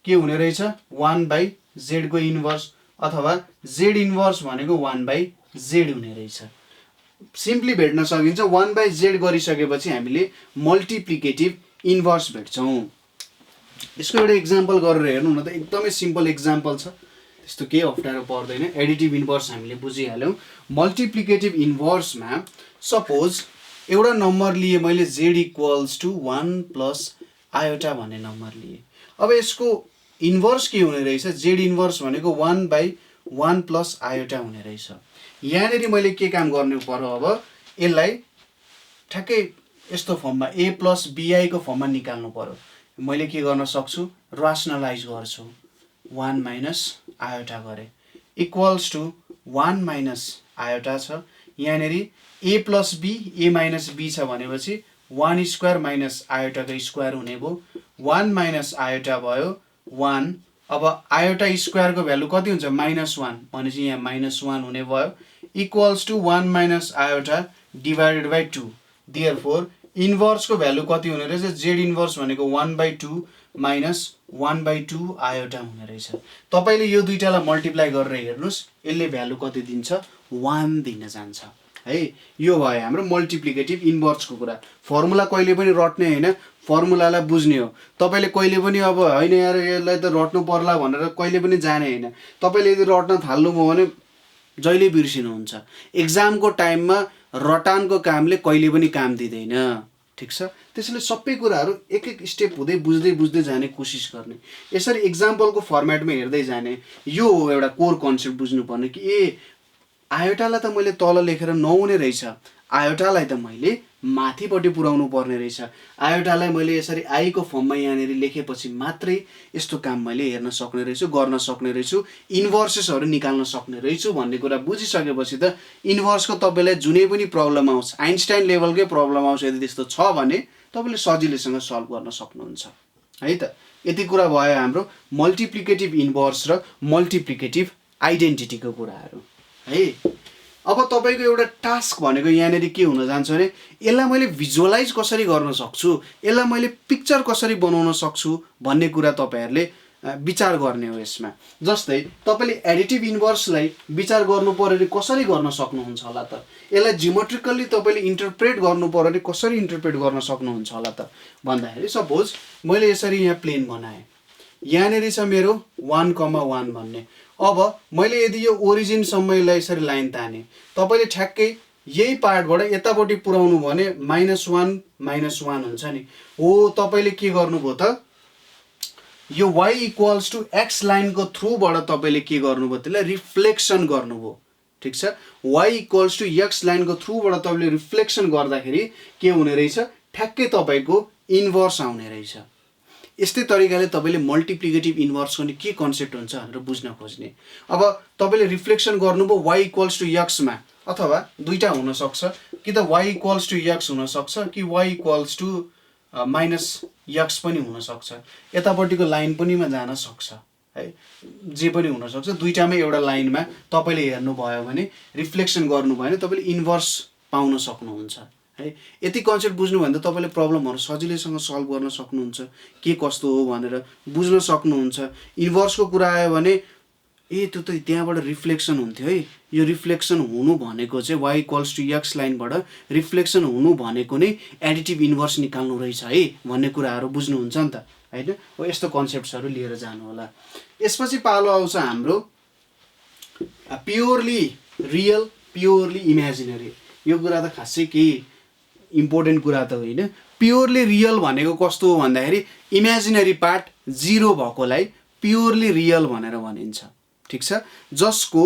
[SPEAKER 1] के हुने रहेछ 1/z को इन्भर्स अथवा z इन्भर्स भनेको 1/z हुने रहेछ सिम्पली भेट्न सकिन्छ 1/z गरिसकेपछि हामीले मल्टिप्लिकेटिभ इन्भर्स भेट्छौँ यसको एउटा इक्जाम्पल गरेर हेर्नु न त एकदमै सिम्पल इक्जाम्पल छ त्यस्तो केही अप्ठ्यारो पर्दैन एडिटिभ इन्भर्स हामीले बुझिहाल्यौँ मल्टिप्लिकेटिभ इन्भर्समा सपोज एउटा नम्बर लिए मैले z equals to 1 plus iota भन्ने नम्बर लिए अब यसको इन्भर्स के हुने रहेछ z इन्भर्स भनेको 1/1 प्लस आयोटा हुने रहेछ यहाँनिर मैले के काम गर्नु पर्यो अब यसलाई ठ्याक्कै यस्तो फर्ममा a प्लस bi को फर्ममा निकाल्नु पर्यो मैले के गर्न सक्छु रासनलाइज गर्छु 1 माइनस आयोटा गरे इक्वल्स टु 1 माइनस आयोटा छ यहाँनिर a plus b a minus b छ भनेपछि 1 स्क्वायर माइनस आयोटाको स्क्वायर हुने भयो 1 माइनस आयोटा भयो 1 अब आयोटा स्क्वायरको भ्यालु कति हुन्छ -1 भनेपछि यहाँ -1 हुने भयो equals to 1 minus iota divided by 2 therefore इन्भर्सको भ्यालु कति हुने रहेछ z इन्भर्स भनेको 1/2 माइनस 1/2 आयोटा हुने रहेछ तपाईले यो दुईटालाई मल्टिप्लाई गरेर हेर्नुस् यसले भ्यालु कति दिन्छ 1 दिन जान्छ है यो भयो हाम्रो मल्टिप्लिकेटिभ इन्भर्सको कुरा फर्मुला कहिले पनि रट्ने हैन फर्मुलालाई बुझ्ने हो तपाईले कहिले पनि अब हैन यार यसलाई त रट्नु पर्ला भनेर कहिले पनि जाने हैन तपाईले यदि रट्न थाल्नुभयो भने जहिले बिर्सिनुहुन्छ एक्जामको टाइममा रटानको कामले कहिले पनि काम दिदैन ठीक छ त्यसैले सबै कुराहरू एक एक स्टेप हुँदै बुझ्दै जाने कोसिस गर्ने यसरी एक्जाम्पलको फर्मेटमा हेर्दै जाने यो हो एउटा कोर कन्सेप्ट बुझ्नुपर्ने कि आयोटालाई त मैले तल लेखेर नहुने रहेछ आयोटालाई त मैले माथिपट्टि पुर्याउनु पर्ने रहेछ आयोटालाई मैले यसरी आई को फर्ममा यहाँनिर लेखेपछि मात्रै यस्तो काम मैले हेर्न सक्ने रहेछु गर्न सक्ने रहेछु इन्भर्सेसहरू निकाल्न सक्ने रहेछु भन्ने कुरा बुझिसकेपछि त इन्भर्सको तपाईलाई जुनै पनि प्रब्लम आओस् आइन्स्टाइन लेभलकै प्रब्लम आओस् यदि त्यस्तो छ भने तपाईले सजिलैसँग सल्भ गर्न सक्नुहुन्छ है त यति कुरा भयो हाम्रो मल्टिप्लिकेटिभ इन्भर्स र मल्टिप्लिकेटिभ आइडेन्टिटीको कुराहरू है अब तपाईको एउटा टास्क भनेको यहाँनिर के हुन जान्छ भने यसलाई मैले भिजुअलाइज कसरी गर्न सक्छु यसलाई मैले पिक्चर कसरी बनाउन सक्छु भन्ने कुरा तपाईहरुले विचार गर्ने हो यसमा जस्तै तपाईले एडिटिभ इन्भर्सलाई विचार गर्नु पर्यो कसरी गर्न सक्नुहुन्छ होला त यसलाई जियोमेट्रिकली तपाईले इन्टरप्रेट गर्नु पर्यो कसरी इन्टरप्रेट गर्न सक्नुहुन्छ होला त भन्दाखेरि सपोज मैले यसरी यहाँ प्लेन बनाए यहाँनिर छ मेरो 1,1 भन्ने अब मैले यदि यो ओरिजिन सम्मलाई यसरी लाइन ताने तपाईले ठ्याक्कै यही पार्टबाट यतापट्टि पुर्याउनु भने -1 -1 हुन्छ नि हो तपाईले के गर्नुभयो त यो y इक्वल्स टु x लाइनको थ्रुबाट तपाईले के गर्नुभयो त्यसलाई रिफ्लेक्सन गर्नुभयो ठीक छ y इक्वल्स टु x लाइनको थ्रुबाट तपाईले रिफ्लेक्सन गर्दाखेरि के हुने रहेछ ठ्याक्कै तपाईको इन्भर्स आउने रहेछ यस्तै तरिकाले तपाईले मल्टिप्लिकेटिभ इन्भर्सको नि के कन्सेप्ट हुन्छ भनेर बुझ्न खोज्ने अब तपाईले रिफ्लेक्सन गर्नुभयो y इक्वल्स टु x मा अथवा दुईटा हुन सक्छ कि त y इक्वल्स टु x हुन सक्छ कि y इक्वल्स टु -x पनि हुन सक्छ यतापट्टिको लाइन पनि मा जान सक्छ है जे पनि हुन सक्छ दुईटामै एउटा लाइनमा तपाईले हेर्नु भयो भने रिफ्लेक्सन गर्नु भयो भने तपाईले इन्भर्स पाउन सक्नुहुन्छ है यति कन्सेप्ट बुझ्नु भने त तपाईले प्रब्लमहरु सजिलैसँग सल्भ गर्न सक्नुहुन्छ के कस्तो हो भनेर बुझ्न सक्नुहुन्छ इन्भर्सको कुरा आयो भने त्यो त त्यहाँबाट रिफ्लेक्सन हुन्थ्यो है यो रिफ्लेक्सन हुनु भनेको चाहिँ y equals to x लाइनबाट reflection हुनु भनेको नै एडिटिभ इन्भर्स निकाल्नु रहेछ है भन्ने कुराहरु बुझ्नुहुन्छ नि त हैन हो यस्तो कन्सेप्ट्सहरु लिएर जानु होला यसपछि पालो आउँछ हाम्रो प्योरली रियल प्योरली इमेजिनरी यो कुरा त खासै के इम्पोर्टेन्ट कुरा त होइन प्योरली रियल भनेको कस्तो हो भन्दाखेरि इमेजिनरी पार्ट 0 भएकोलाई प्योरली रियल भनेर भनिन्छ ठीक छ जसको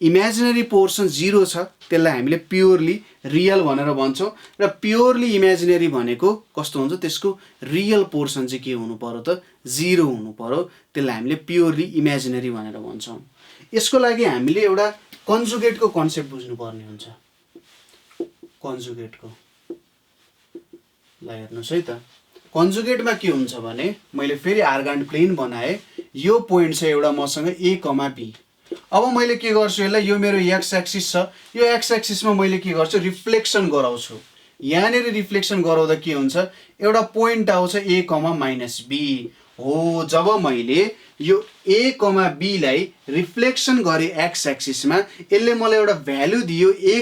[SPEAKER 1] इमेजिनरी पोर्सन 0 छ त्यसलाई हामीले प्योरली रियल भनेर भन्छौँ र प्योरली इमेजिनरी भनेको कस्तो हुन्छ त्यसको रियल पोर्सन चाहिँ के हुनु पर्यो त 0 हुनु पर्यो त्यसलाई हामीले प्योरली इमेजिनरी भनेर भन्छौँ यसको लागि हामीले एउटा कन्जुगेटको कन्सेप्ट बुझ्नुपर्ने हुन्छ कन्जुगेटको ल हेर्नुस् है त कन्जुगेटमा के हुन्छ भने मैले फेरि आर्गान प्लेन बनाए यो पोइन्ट छ एउटा मसँग a, b अब मैले के गर्छु यसलाई यो मेरो एक्स एक्सिस छ यो एक्स एक्सिसमा मैले के गर्छु रिफ्लेक्सन गराउँछु यहाँनिर रिफ्लेक्सन गराउँदा के हुन्छ एउटा पोइन्ट आउँछ a, b हो जब मैले यो a, b लाई रिफ्लेक्सन गरे एक्स एक्सिसमा यसले मलाई एउटा भ्यालु दियो a,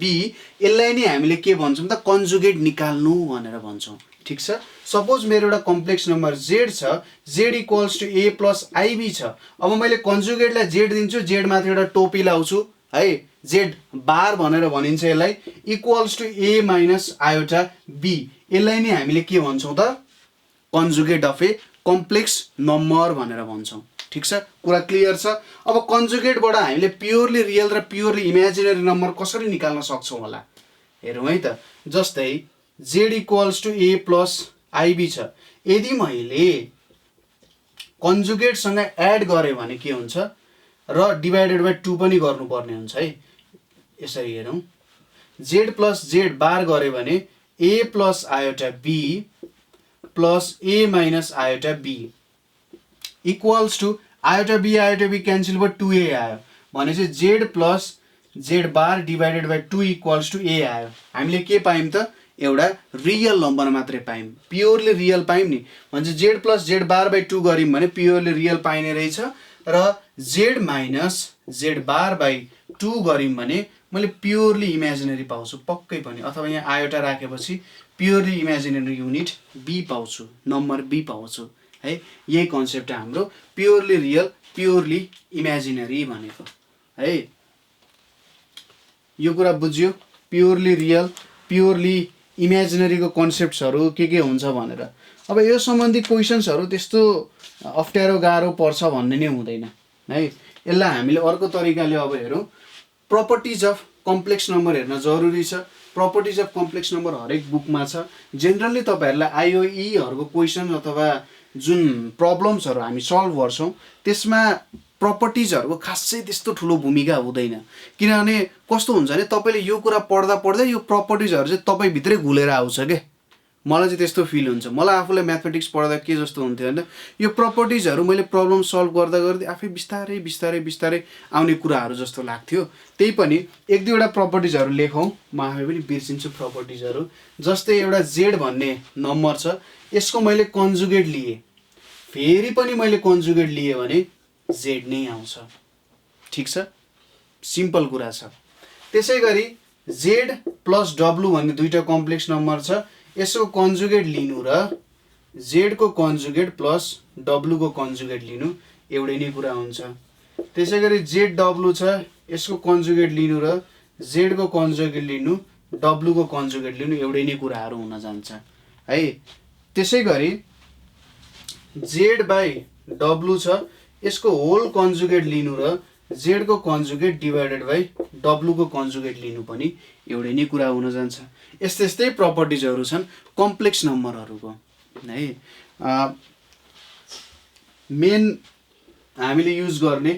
[SPEAKER 1] b यसलाई नै हामीले के भन्छौँ त कन्जुगेट निकाल्नु भनेर भन्छौँ ठीक छ सपोज मेरो एउटा कम्प्लेक्स नम्बर z छ z equals to a plus ib छ अब मैले कन्जुगेटलाई z दिन्छु z माथि एउटा टोपी लाउँछु है z बार भनेर भनिन्छ यसलाई equals to a minus iota b यसलाई नै हामीले के भन्छौँ त conjugate of a complex number भनेर भन्छौँ ठीक छ कुरा क्लियर छ अब कन्जुगेटबाट हामीले प्योरली रियल र प्योरली इमेजिनरी नम्बर कसरी निकाल्न सक्छौँ होला हेरौँ है त जस्तै z equals to a plus ib छ यदि मैले कन्जुगेटसँग एड गरेँ भने के हुन्छ र डिभाइडेड बाई 2 पनि गर्नुपर्ने हुन्छ है यसरी हेरौँ z प्लस z बार गरेँ भने a plus iota b plus a minus iota b equals to iota b cancel भयो 2a आयो भनेपछि z plus z bar divided by 2 equals to a आयो हामीले के पायौँ त एउटा रियल नम्बर मात्रै पायौँ प्योरली रियल पायौँ नि भने z plus z bar by 2 गऱ्यौँ भने प्योरली रियल पाइने रहेछ र z minus z bar by 2 गऱ्यौँ भने मैले प्योरली इमेजिनरी पाउँछु पक्कै पनि अथवा यहाँ आयोटा राखेपछि प्योरली इमेजिनरी युनिट b पाउँछु नम्बर b पाउँछु है यही कन्सेप्ट हाम्रो प्योरली रियल प्योरली इमेजिनरी भनेको है यो कुरा बुझ्यो प्योरली रियल प्योरली इमेजिनरीको कन्सेप्ट्सहरू के हुन्छ भनेर अब यो सम्बन्धी क्वेसन्सहरू त्यस्तो अप्ठ्यारो गाह्रो पर्छ भन्ने नै हुँदैन है यसलाई हामीले अर्को तरिकाले अब हेरौँ प्रपर्टिज अफ कम्प्लेक्स नम्बर हेर्न जरुरी छ प्रपर्टिज अफ कम्प्लेक्स नम्बर हरेक बुकमा छ जेनरली तपाईँहरूलाई आइओईहरूको क्वेसन अथवा जुन प्रब्लम्सहरू हामी सल्भ गर्छौँ त्यसमा प्रपर्टिजहरूको खासै त्यस्तो ठुलो भूमिका हुँदैन किनभने कस्तो हुन्छ भने तपाईँले यो कुरा पढ्दा पढ्दै यो प्रपर्टिजहरू चाहिँ तपाईँभित्रै घुलेर आउँछ के मलाई चाहिँ त्यस्तो फिल हुन्छ मलाई आफूलाई म्याथमेटिक्स पढ्दा के जस्तो हुन्थ्यो भने यो प्रपर्टिजहरू मैले प्रब्लम सल्भ गर्दा गर्दै आफै बिस्तारै बिस्तारै बिस्तारै आउने कुराहरू जस्तो लाग्थ्यो त्यही पनि एक दुईवटा प्रपर्टिजहरू लेखौँ म आफै पनि बिर्सिन्छु प्रपर्टिजहरू जस्तै एउटा z भन्ने नम्बर छ यसको मैले कन्जुगेट लिएँ फेरि पनि मैले कन्जुगेट लिएँ भने z नै आउँछ ठीक छ सिम्पल कुरा छ त्यसै गरी z प्लस w भन्ने दुईटा कम्प्लेक्स नम्बर छ यसको कन्जुगेट लिनु र z को कन्जुगेट प्लस w को कन्जुगेट लिनु एउटै नै कुरा हुन्छ त्यसै गरी zw छ यसको कन्जुगेट लिनु र z को कन्जुगेट लिनु w को कन्जुगेट लिनु एउटै नै कुराहरू हुन जान्छ है त्यसै गरी z बाई w छ यसको होल कन्जुगेट लिनु र z को कन्जुगेट डिभाइडेड बाई w को कन्जुगेट लिनु पनि एउटै नै कुरा हुन जान्छ यस्तै यस्तै प्रपर्टिजहरू छन् कम्प्लेक्स नम्बरहरूको है मेन हामीले युज गर्ने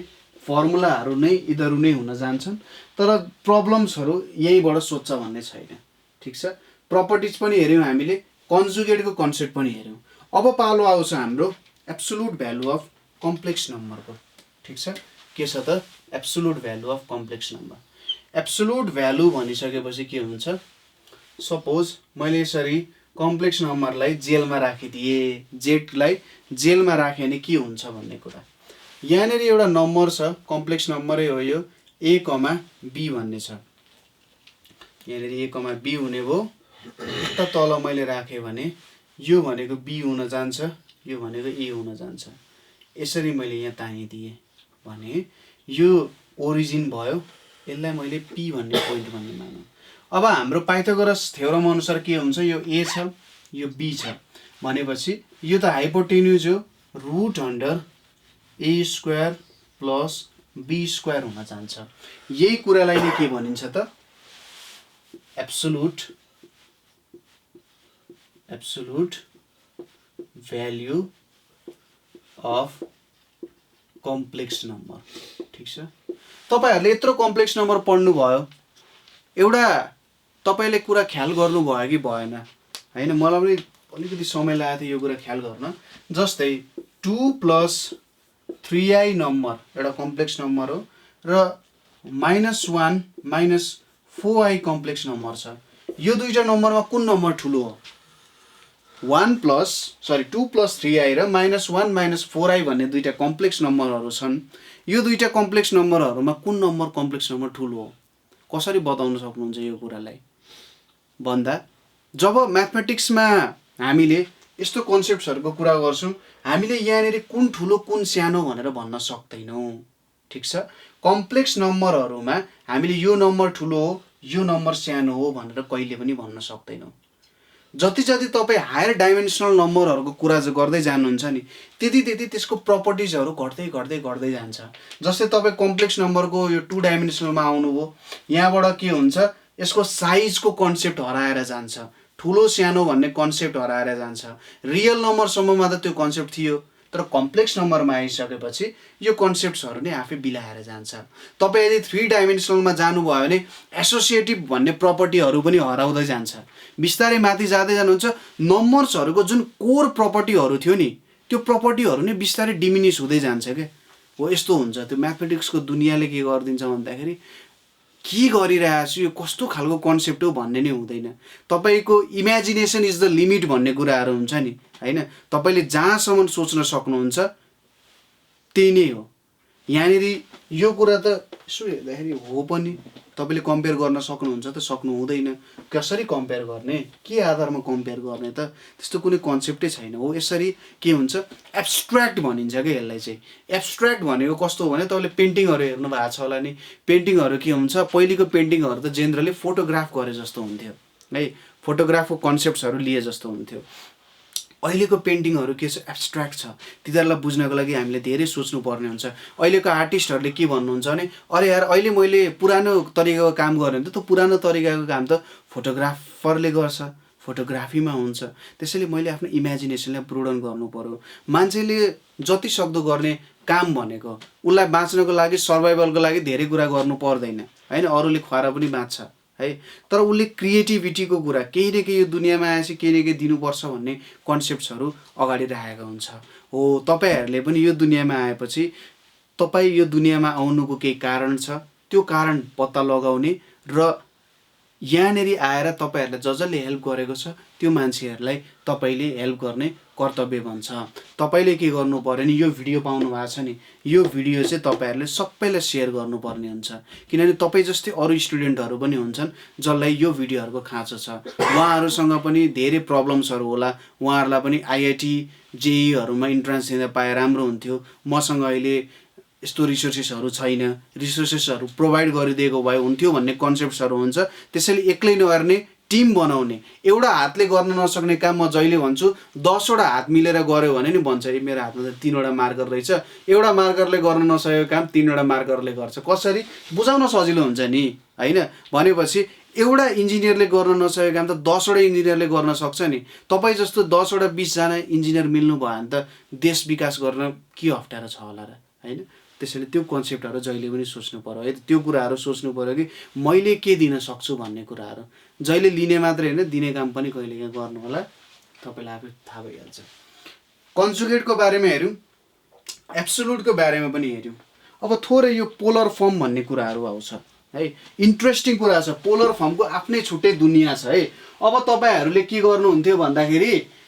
[SPEAKER 1] फर्मुलाहरू नै यिनीहरू नै हुन जान्छन् तर प्रब्लम्सहरू यहीबाट सोध्छ भन्ने छैन ठीक छ प्रपर्टिज पनि हेर्यौँ हामीले कन्जुगेटको कन्सेप्ट पनि हेर्यौँ अब पालो आउँछ हाम्रो एब्सोल्युट भ्यालु अफ कम्प्लेक्स नम्बरको ठीक छ के छ त absolute value of complex number absolute value भनिसकेपछि के हुन्छ सपोज मैले यसरी कम्प्लेक्स नम्बरलाई जेलमा राखिदिएँ जेडलाई जेलमा राखेँ भने के हुन्छ भन्ने कुरा यहाँनिर एउटा नम्बर छ कम्प्लेक्स नम्बरै हो यो a, b भन्ने छ यहाँनिर a, b हुने भयो त तल मैले राखेँ भने यो भनेको b हुन जान्छ यो भनेको a हुन जान्छ यसरी मैले यहाँ तानिदिएँ भने यो ओरिजिन भयो यसलाई मैले p भन्ने पोइन्ट भन्ने मानौँ अब हाम्रो पाइथागोरस थ्योरम अनुसार के हुन्छ यो a छ यो b छ भनेपछि यो त हाइपोटेन्युज हो root under a square plus b square हुन जान्छ। यही कुरालाई नै के भनिन्छ त absolute value of complex number. ठीक छ, तपाईहरुले यत्रो कम्प्लेक्स नम्बर पढ्नु भयो, एउटा तपाईले कुरा ख्याल गर्नु भयो कि भएन हैन? मलाई पनि अलिकति समय लागेको थियो यो कुरा ख्याल गर्न। जस्तै 2 + 3i नम्बर एउटा कम्प्लेक्स नम्बर हो र -1 - 4i कम्प्लेक्स नम्बर छ। यो दुईटा नम्बरमा कुन नम्बर ठुलो हो? 2 + 3i र -1 - 4i भन्ने दुईटा कम्प्लेक्स नम्बरहरू छन्। यो दुईटा कम्प्लेक्स नम्बरहरूमा कुन नम्बर कम्प्लेक्स नम्बर ठुलो हो? कसरी बताउन सक्नुहुन्छ यो कुरालाई भन्दा, जब म्याथमेटिक्समा हामीले यस्तो कन्सेप्ट्सहरूको कुरा गर्छौँ, हामीले यहाँनिर कुन ठुलो कुन सानो भनेर भन्न सक्दैनौँ। ठीक छ, कम्प्लेक्स नम्बरहरूमा हामीले यो नम्बर ठुलो हो यो नम्बर सानो हो भनेर कहिले पनि भन्न सक्दैनौँ। जति जति तपाईँ हायर डाइमेन्सनल नम्बरहरूको कुरा गर्दै जानुहुन्छ नि, त्यति त्यति त्यसको प्रपर्टिजहरू घट्दै घट्दै घट्दै जान्छ। जस्तै तपाईँ कम्प्लेक्स नम्बरको यो 2 डाइमेन्सनलमा आउनुभयो, यहाँबाट के हुन्छ, यसको साइजको कन्सेप्ट हराएर जान्छ, ठुलो सानो भन्ने कन्सेप्ट हराएर जान्छ। रियल नम्बरसम्ममा त त्यो कन्सेप्ट थियो, तर कम्प्लेक्स नम्बरमा आइसकेपछि यो कन्सेप्ट्सहरू नै आफै बिलाएर जान्छ। तपाईँ यदि 3 डाइमेन्सनलमा जानुभयो भने एसोसिएटिभ भन्ने प्रपर्टीहरू पनि हराउँदै जान्छ। बिस्तारै माथि जाँदै जानुहुन्छ, नम्बर्सहरूको जुन कोर प्रपर्टीहरू थियो नि, त्यो प्रपर्टीहरू नै बिस्तारै डिमिनिस हुँदै जान्छ क्या। हो यस्तो हुन्छ। त्यो म्याथमेटिक्सको दुनियाँले के गरिदिन्छ भन्दाखेरि, के गरिरहेको छु, यो कस्तो खालको कन्सेप्ट हो भन्ने नै हुँदैन। तपाईँको इमेजिनेसन इज द लिमिट भन्ने कुराहरू हुन्छ नि हैन? तपाईँले जहाँसम्म सोच्न सक्नुहुन्छ त्यही नै हो। यहाँनिर यो कुरा त यसो हेर्दाखेरि हो पनि, तपाईँले कम्पेयर गर्न सक्नुहुन्छ त? सक्नु हुँदैन। कसरी कम्पेयर गर्ने, के आधारमा कम्पेयर गर्ने त? त्यस्तो कुनै कन्सेप्टै छैन। हो यसरी के हुन्छ, एब्स्ट्र्याक्ट भनिन्छ क्या यसलाई चाहिँ। एब्स्ट्र्याक्ट भनेको कस्तो हो भने, तपाईँले पेन्टिङहरू हेर्नु भएको छ होला नि, पेन्टिङहरू के हुन्छ, पहिलेको पेन्टिङहरू त जेनरली फोटोग्राफ गरे जस्तो हुन्थ्यो है, फोटोग्राफको कन्सेप्ट्सहरू लिए जस्तो हुन्थ्यो। अहिलेको पेन्टिङहरू के छ, एब्स्ट्र्याक्ट छ। तिनीहरूलाई बुझ्नको लागि हामीले धेरै सोच्नुपर्ने हुन्छ। अहिलेको आर्टिस्टहरूले के भन्नुहुन्छ भने, अरे यार अहिले मैले पुरानो तरिकाको काम गरेँ भने त पुरानो तरिकाको काम त फोटोग्राफरले गर्छ, फोटोग्राफीमा हुन्छ। त्यसैले मैले आफ्नो इमेजिनेसनलाई प्रुडन गर्नु पर्यो। मान्छेले जति सक्दो गर्ने काम भनेको, उसलाई बाँच्नको लागि, सर्भाइभलको लागि धेरै कुरा गर्नु पर्दैन हैन? अरूले खुवाएर पनि बाँच्छ है, तर उसले क्रिएटिभिटीको कुरा, केही न केही यो दुनियाँमा आएपछि केही न केही दिनुपर्छ भन्ने कन्सेप्ट्सहरू अगाडि राखेको हुन्छ। हो तपाईँहरूले पनि यो दुनियाँमा आएपछि तपाईँ यो दुनियाँमा आउनुको केही कारण छ, त्यो कारण पत्ता लगाउने र यहाँनिर आएर तपाईँहरूलाई जसले हेल्प गरेको छ त्यो मान्छेहरूलाई तपाईँले हेल्प गर्ने कर्तव्य बन्छ। तपाईँले के गर्नु पर्यो नि, यो भिडियो पाउनु भएको छ नि, यो भिडियो चाहिँ तपाईँहरूले सबैलाई सेयर गर्नुपर्ने हुन्छ। किनभने तपाईँ जस्तै अरू स्टुडेन्टहरू पनि हुन्छन् जसलाई यो भिडियोहरूको खाँचो छ। उहाँहरूसँग पनि धेरै प्रब्लम्सहरू होला, उहाँहरूलाई पनि आइआइटी जेईहरूमा इन्ट्रान्स दिँदा पाए राम्रो हुन्थ्यो। मसँग अहिले यस्तो रिसोर्सेसहरू छैन, रिसोर्सेसहरू प्रोभाइड गरिदिएको भए हुन्थ्यो भन्ने कन्सेप्ट्सहरू हुन्छ। त्यसैले एक्लै नगर्ने, टिम बनाउने। एउटा हातले गर्न नसक्ने काम म जहिले भन्छु 10वटा हात मिलेर गऱ्यो भने नि भन्छ, ए मेरो हातमा त 3वटा मार्कर रहेछ, एउटा मार्करले गर्न नसकेको काम 3वटा मार्करले गर्छ। कसरी बुझाउन सजिलो हुन्छ नि हैन? भनेपछि एउटा इन्जिनियरले गर्न नसकेको काम त 10वटा इन्जिनियरले गर्न सक्छ नि। तपाईँ जस्तो 10वटा 20जना इन्जिनियर मिल्नु भयो भने त देश विकास गर्न के अप्ठ्यारो छ होला र हैन? त्यसैले त्यो कन्सेप्टहरू जहिले पनि सोच्नु पर्यो है। त्यो कुराहरू सोच्नु पर्यो कि मैले के दिन सक्छु भन्ने कुराहरू। जहिले लिने मात्रै हैन, दिने काम पनि कहिलेकाहीँ गर्नु होला, तपाईँलाई आफै थाहा भइहाल्छ। कन्जुगेटको बारेमा हेऱ्यौँ, एब्सोल्युटको बारेमा पनि हेऱ्यौँ। अब थोरै यो पोलर फर्म भन्ने कुराहरू आउँछ है। इन्ट्रेस्टिङ कुरा छ, पोलर फर्मको आफ्नै छुट्टै दुनियाँ छ है। अब तपाईँहरूले के गर्नुहुन्थ्यो भन्दाखेरि,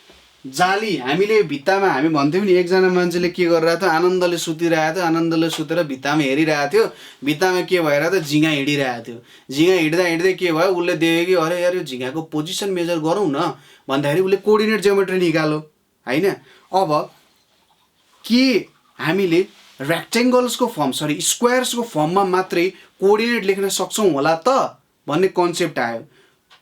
[SPEAKER 1] जाली हामीले भित्तामा हामी भन्थ्यौँ नि, एकजना मान्छेले के गरिरहेको थियो, आनन्दले सुतिरहेको थियो, आनन्दले सुतेर भित्तामा हेरिरहेको थियो। भित्तामा के भइरहेको थियो, झिँगा हिँडिरहेको थियो। झिँगा हिँड्दा हिँड्दै के भयो, उसले देख्यो कि अरे यार यो झिँगाको पोजिसन मेजर गरौँ न भन्दाखेरि उसले कोअर्डिनेट जियोमेट्री निकाल्यो हैन? अब के हामीले रेक्टेङ्गल्सको फर्म, सरी स्क्वायर्सको फर्ममा मात्रै कोअर्डिनेट लेख्न सक्छौँ होला त भन्ने कन्सेप्ट आयो।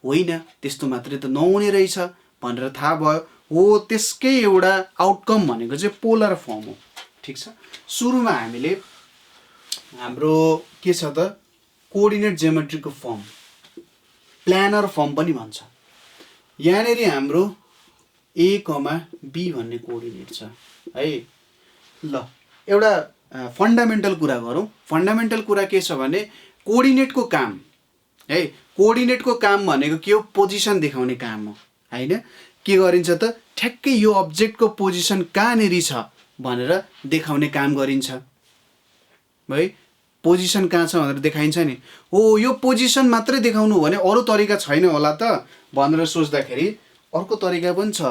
[SPEAKER 1] होइन, त्यस्तो मात्रै त नहुने रहेछ भनेर थाहा भयो। हो त्यसकै एउटा आउटकम भनेको चाहिँ पोलर फर्म हो। ठिक छ, सुरुमा हामीले हाम्रो के छ त कोअर्डिनेट जियोमेट्रीको फर्म, प्लानर फर्म पनि भन्छ। यहाँनिर हाम्रो ए कमा बी भन्ने कोअर्डिनेट छ है। ल एउटा फन्डामेन्टल कुरा गरौँ। फन्डामेन्टल कुरा के छ भने कोअर्डिनेटको काम है, कोअर्डिनेटको काम भनेको के हो, पोजिसन देखाउने काम हो हैन। के गरिन्छ त ठ्याक्कै यो अब्जेक्टको पोजिसन कहाँनिर छ भनेर देखाउने काम गरिन्छ है। पोजिसन कहाँ छ भनेर देखाइन्छ नि। हो यो पोजिसन मात्रै देखाउनु भने अरू तरिका छैन होला त भनेर सोच्दाखेरि अर्को तरिका पनि छ,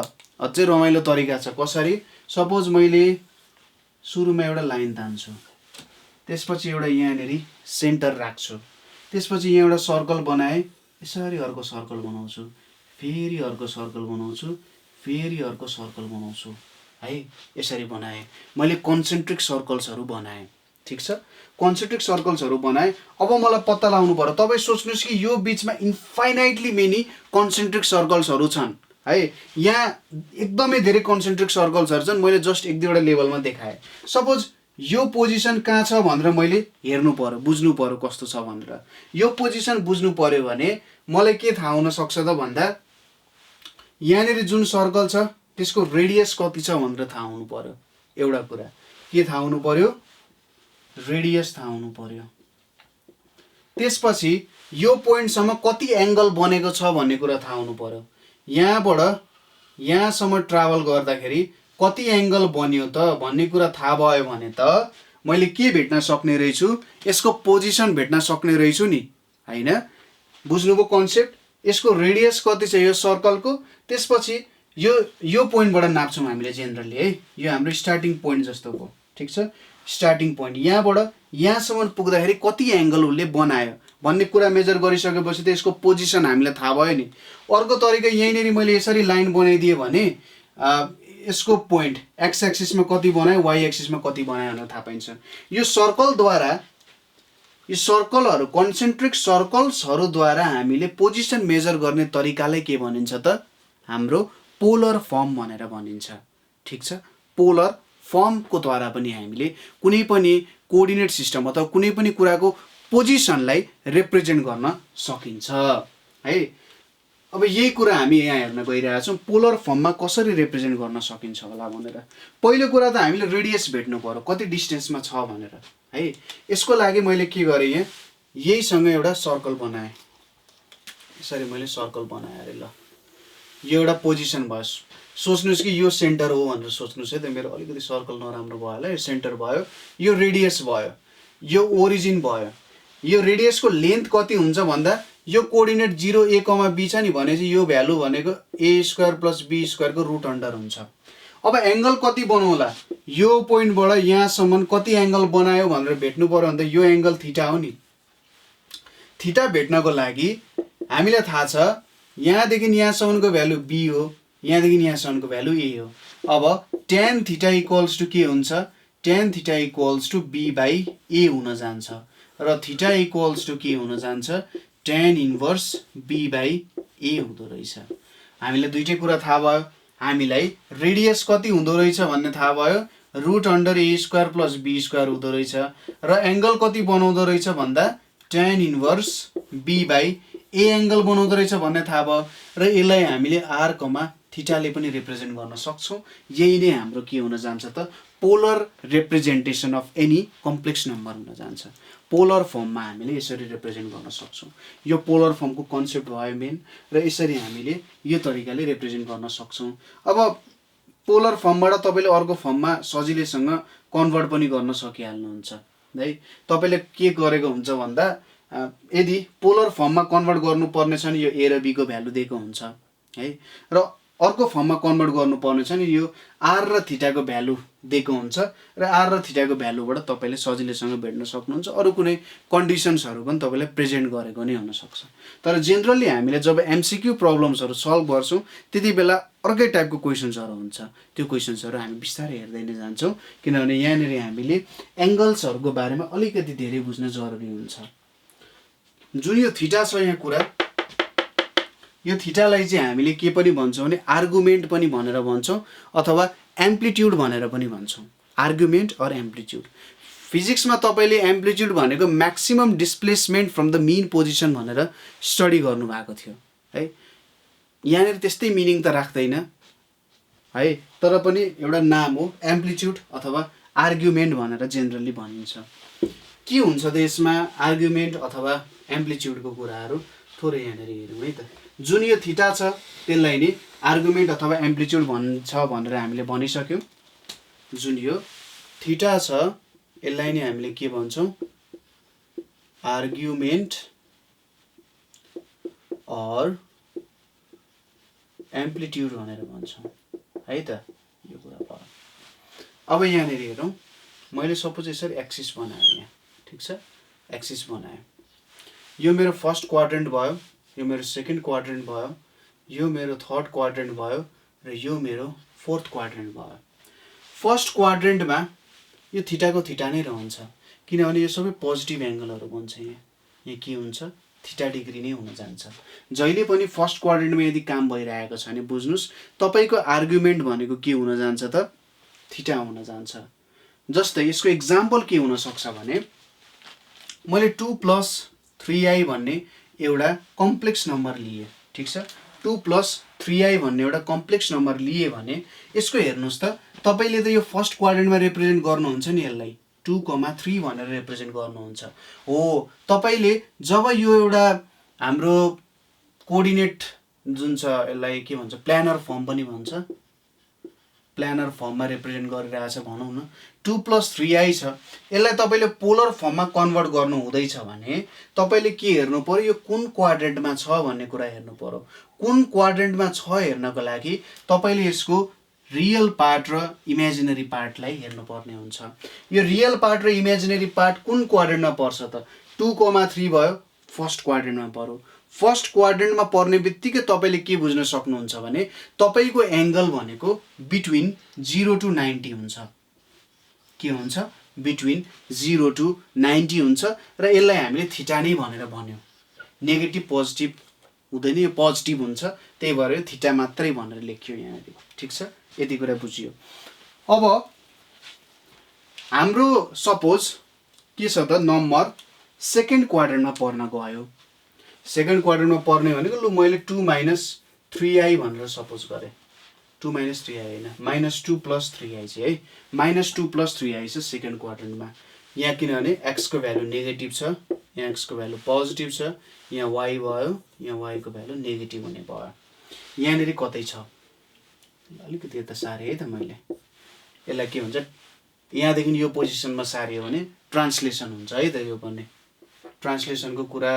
[SPEAKER 1] अझै रमाइलो तरिका छ। कसरी? सपोज मैले सुरुमा एउटा लाइन तान्छु, त्यसपछि एउटा यहाँनिर सेन्टर राख्छु, त्यसपछि यहाँ एउटा सर्कल बनाएँ, यसरी अर्को सर्कल बनाउँछु, फेरि अर्को सर्कल बनाउँछु, फेरि अर्को सर्कल बनाउँछु है। यसरी बनाएँ मैले, कन्सेन्ट्रिक सर्कल्सहरू बनाएँ। ठिक छ, कन्सेन्ट्रिक सर्कल्सहरू बनाएँ। अब मलाई पत्ता लगाउनु पर्यो। तपाईँ सोच्नुहोस् कि यो बिचमा इन्फाइनाइटली मेनी कन्सेन्ट्रिक सर्कल्सहरू छन् है। यहाँ एकदमै धेरै कन्सेन्ट्रिक सर्कल्सहरू छन्। मैले जस्ट एक दुईवटा लेभलमा देखाएँ। सपोज यो पोजिसन कहाँ छ भनेर मैले हेर्नु पर्यो, बुझ्नु पर्यो कस्तो छ भनेर। यो पोजिसन बुझ्नु पर्यो भने मलाई के थाहा हुन सक्छ त भन्दा यहाँनिर जुन सर्कल छ त्यसको रेडियस कति छ भनेर थाहा हुनु पर्यो। एउटा कुरा के थाहा हुनु पर्यो, रेडियस थाहा हुनु पर्यो। त्यसपछि यो पोइन्टसम्म कति एङ्गल बनेको छ भन्ने कुरा थाहा हुनु पर्यो। यहाँबाट यहाँसम्म ट्राभल गर्दाखेरि कति एङ्गल बन्यो त भन्ने कुरा थाहा भयो भने त मैले के भेट्न सक्ने रहेछु, यसको पोजिसन भेट्न सक्ने रहेछु नि हैन। बुझ्नुभयो कन्सेप्ट? यसको रेडियस कति छ यो सर्कलको, त्यसपछि यो पोइन्टबाट नाप्छौँ हामीले जेनरली है। यो हाम्रो स्टार्टिङ पोइन्ट जस्तो भयो। ठिक छ, स्टार्टिङ पोइन्ट यहाँबाट यहाँसम्म पुग्दाखेरि कति एङ्गल उसले बनायो भन्ने कुरा मेजर गरिसकेपछि त यसको पोजिसन हामीलाई थाहा भयो नि। अर्को तरिका यहीँनिर मैले यसरी लाइन बनाइदिएँ भने यसको पोइन्ट एक्स एक्सिसमा कति बनायो, वाइ एक्सिसमा कति बनायो भनेर थाहा पाइन्छ। यो सर्कलद्वारा, यो सर्कलहरू कन्सेन्ट्रिक सर्कल्सहरूद्वारा हामीले पोजिसन मेजर गर्ने तरिकालाई के भनिन्छ त, हाम्रो पोलर फर्म भनेर भनिन्छ। ठिक छ, पोलर फर्मको द्वारा पनि हामीले कुनै पनि कोअर्डिनेट सिस्टम अथवा कुनै पनि कुराको पोजिसनलाई रिप्रेजेन्ट गर्न सकिन्छ है। अब यही कुरा हामी यहाँ हेर्न गइरहेका छौँ, पोलर फर्ममा कसरी रिप्रेजेन्ट गर्न सकिन्छ होला भनेर। पहिलो कुरा त हामीले रेडियस भेट्नु पर्यो, कति डिस्टेन्समा छ भनेर है। यसको लागि मैले के गरेँ, यहाँ यहीसँग एउटा सर्कल बनाएँ। यसरी मैले सर्कल बनाएँ अरे। ल यो एउटा पोजिसन भयो। सोच्नुहोस् कि यो सेन्टर हो भनेर सोच्नुहोस् है त। मेरो अलिकति सर्कल नराम्रो भयो होला। यो सेन्टर भयो, यो रेडियस भयो, यो ओरिजिन भयो। यो रेडियसको लेन्थ कति हुन्छ भन्दा यो कोअर्डिनेट 0 a, b छ नि भनेपछि यो भ्यालु भनेको a² + b² रुट अन्डर हुन्छ। अब एङ्गल कति बनाउला, यो पोइन्टबाट यहाँसम्म कति एङ्गल बनायो भनेर भेट्नु पर्यो भने त यो एङ्गल थीटा हो नि। थीटा भेट्नको लागि हामीलाई थाहा छ यहाँदेखि यहाँसम्मको भ्यालु b हो, यहाँदेखि यहाँसम्मको भ्यालु a हो। अब tan थीटा इक्वल्स टु के हुन्छ, tan theta equals to b/a हुन जान्छ र थीटा इक्वल्स टु के हुन जान्छ, tan इन्भर्स b/a हुँदो रहेछ। हामीलाई दुईटै कुरा थाहा भयो। हामीलाई रेडियस कति हुँदो रहेछ भन्ने थाहा भयो, रुट अन्डर a² + b² हुँदो रहेछ र एङ्गल कति बनाउँदो रहेछ भन्दा tan इन्भर्स b/a एङ्गल बनाउँदो रहेछ भन्ने थाहा भयो र यसलाई हामीले r, थीटाले पनि रिप्रेजेन्ट गर्न सक्छौँ। यही नै हाम्रो के हुन जान्छ त, polar representation of any complex number हुन जान्छ। पोलर फर्ममा हामीले यसरी रिप्रेजेन्ट गर्न सक्छौँ। यो पोलर फर्मको कन्सेप्ट भयो मेन, र यसरी हामीले यो तरिकाले रिप्रेजेन्ट गर्न सक्छौँ। अब पोलर फर्मबाट तपाईँले अर्को फर्ममा सजिलैसँग कन्भर्ट पनि गर्न सकिहाल्नुहुन्छ है। तपाईँले के गरेको हुन्छ भन्दा यदि पोलर फर्ममा कन्भर्ट गर्नुपर्ने छ नि यो a र b को भ्यालु दिएको हुन्छ है, र अर्को फर्ममा कन्भर्ट गर्नुपर्ने छ नि यो r र थीटाको भ्यालु दिएको हुन्छ र r र थीटाको भ्यालुबाट तपाईँले सजिलैसँग भेट्न सक्नुहुन्छ। अरू कुनै कन्डिसन्सहरू पनि तपाईँले प्रेजेन्ट गरेको नै हुनसक्छ। तर जेनरली हामीले जब एमसिक्यू प्रब्लम्सहरू सल्भ गर्छौँ त्यति बेला अर्कै टाइपको क्वेसन्सहरू हुन्छ। त्यो क्वेसन्सहरू हामी बिस्तारै हेर्दै नै जान्छौँ, किनभने यहाँनिर हामीले एङ्गल्सहरूको बारेमा अलिकति धेरै बुझ्न जरुरी हुन्छ। जुन यो थीटा छ यहाँ कुरा, यो थीटालाई चाहिँ हामीले के पनि भन्छौँ भने आर्गुमेन्ट पनि भनेर भन्छौँ अथवा एम्प्लिट्युड भनेर पनि भन्छौँ। Argument or amplitude. फिजिक्समा तपाईँले एम्प्लिट्युड भनेको maximum displacement from the mean position भनेर स्टडी गर्नुभएको थियो है। यहाँनिर त्यस्तै मिनिङ त राख्दैन है, तर पनि एउटा नाम हो एम्प्लिट्युड अथवा आर्ग्युमेन्ट भनेर जेनरली भनिन्छ। के हुन्छ त यसमा आर्ग्युमेन्ट अथवा एम्प्लिट्युडको कुराहरू थोरै यहाँनिर हेरौँ है त। जुन यो थीटा छ त्यसलाई नि आर्ग्युमेन्ट अथवा एम्प्लिट्युड भन्छ भनेर हामीले भनिसक्यौँ। जुन यो थीटा छ यसलाई नि हामीले के भन्छौँ, आर्ग्युमेन्ट अर एम्प्लिट्युड भनेर भन्छौँ है त। यो कुरा भयो। अब यहाँनिर हेरौँ, मैले सपोज यसरी एक्सिस बनाएँ यहाँ, ठिक छ, एक्सिस बनाएँ। यो मेरो फर्स्ट क्वाड्रेन्ट भयो, यो मेरो सेकेन्ड क्वाड्रेन्ट भयो, यो मेरो थर्ड क्वाड्रेन्ट भयो र यो मेरो फोर्थ क्वाड्रेन्ट भयो। फर्स्ट क्वाड्रेन्टमा यो थीटाको थीटा नै रहन्छ, किनभने यो सबै पोजिटिभ एङ्गलहरू बन्छ। यहाँ के हुन्छ, थीटा डिग्री नै हुन जान्छ। जहिले पनि फर्स्ट क्वाड्रेन्टमा यदि काम भइरहेको छ भने बुझ्नुहोस् तपाईँको आर्ग्युमेन्ट भनेको के हुन जान्छ त, थीटा हुन जान्छ। जस्तै यसको इक्जाम्पल के हुनसक्छ भने मैले 2 + 3i भन्ने एउटा कम्प्लेक्स नम्बर लिए, ठिक छ, 2 + 3i भन्ने एउटा कम्प्लेक्स नम्बर लिए भने यसको हेर्नुहोस् त, तपाईँले त यो फर्स्ट क्वाड्रेन्टमा रिप्रेजेन्ट गर्नुहुन्छ नि, यसलाई 2,3 भनेर रिप्रेजेन्ट गर्नुहुन्छ हो। तपाईँले जब यो एउटा हाम्रो कोअर्डिनेट जुन छ यसलाई के भन्छ, प्लानर फर्म पनि भन्छ, प्लानर फर्ममा रिप्रेजेन्ट गरिरहेछ भनौँ न, 2 + 3i छ, यसलाई तपाईँले पोलर फर्ममा कन्भर्ट गर्नु हुँदैछ भने तपाईँले के हेर्नु पर्यो, यो कुन क्वाड्रेन्टमा छ भन्ने कुरा हेर्नु पर्यो। कुन क्वाड्रेन्टमा छ हेर्नको लागि तपाईँले यसको रियल पार्ट र इमेजिनरी पार्टलाई हेर्नुपर्ने हुन्छ। यो रियल पार्ट र इमेजिनरी पार्ट कुन क्वाड्रेन्टमा पर्छ त, 2,3 भयो, फर्स्ट क्वाड्रेन्टमा पर्यो। फर्स्ट क्वाड्रेन्टमा पर्ने बित्तिकै तपाईँले के बुझ्न सक्नुहुन्छ भने तपाईँको एङ्गल भनेको बिट्विन 0 to 90 हुन्छ। के हुन्छ, बिट्विन 0 to 90 हुन्छ र यसलाई हामीले थीटा नै भनेर भन्यौँ। नेगेटिभ पोजिटिभ हुँदैन, यो पोजिटिभ हुन्छ, त्यही भएर यो थीटा मात्रै भनेर लेखियो यहाँनिर, ठिक छ, यति कुरा बुझियो। अब हाम्रो सपोज के छ त, नम्बर सेकेन्ड क्वाड्रेन्टमा पर्न गयो। सेकेन्ड क्वाड्रेन्टमा पर्ने भनेको लु मैले 2 - 3i भनेर सपोज गरेँ, 2 - 3i होइन, -2 + 3i चाहिँ है, -2 + 3i छ सेकेन्ड क्वाड्रेन्टमा। यहाँ किनभने एक्सको भ्यालु नेगेटिभ छ, यहाँ एक्सको भ्यालु पोजिटिभ छ, यहाँ वाइ भयो, यहाँ वाइको भ्यालु नेगेटिभ हुने भयो। यहाँनिर कतै छ, अलिकति यता सारेँ है त मैले, यसलाई के भन्छ, यहाँदेखि यो पोजिसनमा सारियो भने ट्रान्सलेसन हुन्छ है त। यो पनि ट्रान्सलेसनको कुरा,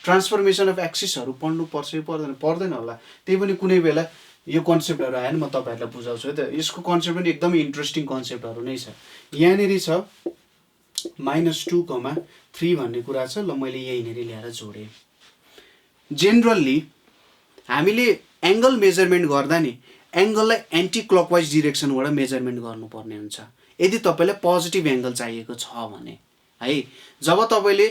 [SPEAKER 1] ट्रान्सफर्मेसन अफ एक्सिसहरू पढ्नु पर्छ कि पर्दैन होला, त्यही पनि कुनै बेला यो कन्सेप्टहरू आयो भने म तपाईँहरूलाई बुझाउँछु है त। यसको कन्सेप्ट पनि एकदमै इन्ट्रेस्टिङ कन्सेप्टहरू नै छ। यहाँनिर छ -2,3 भन्ने कुरा छ, ल मैले यहीँनिर ल्याएर जोडेँ। जेनरली हामीले एङ्गल मेजरमेन्ट गर्दा नि एङ्गललाई एन्टी क्लकवाइज डिरेक्सनबाट मेजरमेन्ट गर्नुपर्ने हुन्छ यदि तपाईँलाई पोजिटिभ एङ्गल चाहिएको छ भने है। जब तपाईँले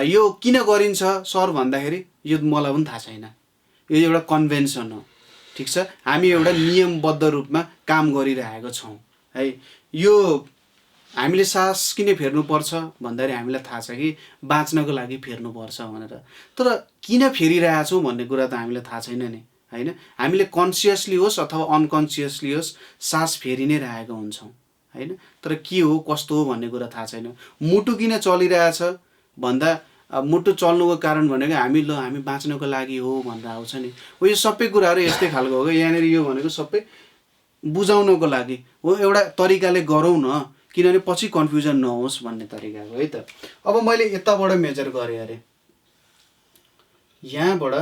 [SPEAKER 1] यो किन गरिन्छ सर भन्दाखेरि यो मलाई पनि थाहा छैन, यो एउटा कन्भेन्सन हो, ठिक छ, हामी एउटा नियमबद्ध रूपमा काम गरिरहेको छौँ है। यो हामीले सास किन फेर्नुपर्छ भन्दाखेरि हामीलाई थाहा छ कि बाँच्नको लागि फेर्नुपर्छ भनेर, तर किन फेरिरहेछौँ भन्ने कुरा त हामीलाई थाहा छैन नि हैन। हामीले कन्सियसली होस् अथवा अनकन्सियसली होस् सास फेरि नै रहेको हुन्छौँ हैन, तर के हो कस्तो हो भन्ने कुरा थाहा छैन। मुटु किन चलिरहेछ भन्दा मुटु चल्नुको कारण भनेको हामी बाँच्नको लागि हो भनेर आउँछ नि, हो यो सबै कुराहरू यस्तै खालको हो। यहाँनिर यो भनेको सबै बुझाउनको लागि हो, एउटा तरिकाले गरौँ न, किनभने पछि कन्फ्युजन नहोस् भन्ने तरिकाको है त। अब मैले यताबाट मेजर गरेँ अरे, यहाँबाट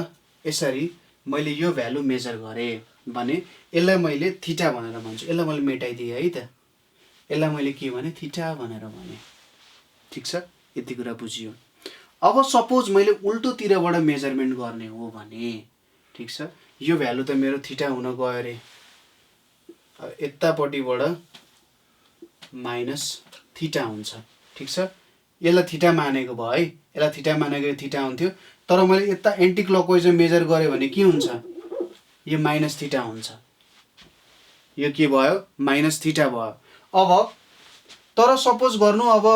[SPEAKER 1] यसरी मैले यो भ्यालु मेजर गरेँ भने यसलाई मैले थीटा भनेर भन्छु, यसलाई मैले मेटाइदिएँ है त, यसलाई मैले के भने थीटा भनेर भने, ठिक छ, यति कुरा बुझियो। अब सपोज मैले उल्टोतिरबाट मेजरमेन्ट गर्ने हो भने, ठिक छ, यो भ्यालु त मेरो थीटा हुन गयो अरे, यतापट्टिबाट माइनस थीटा हुन्छ, ठिक छ, यसलाई थीटा मानेको भयो है, यसलाई थीटा मानेको थीटा हुन्थ्यो, तर मैले यता एन्टी क्लकवाइजमा मेजर गरेँ भने के हुन्छ, यो माइनस थीटा हुन्छ, यो के भयो माइनस थीटा भयो। अब तर सपोज गर्नु अब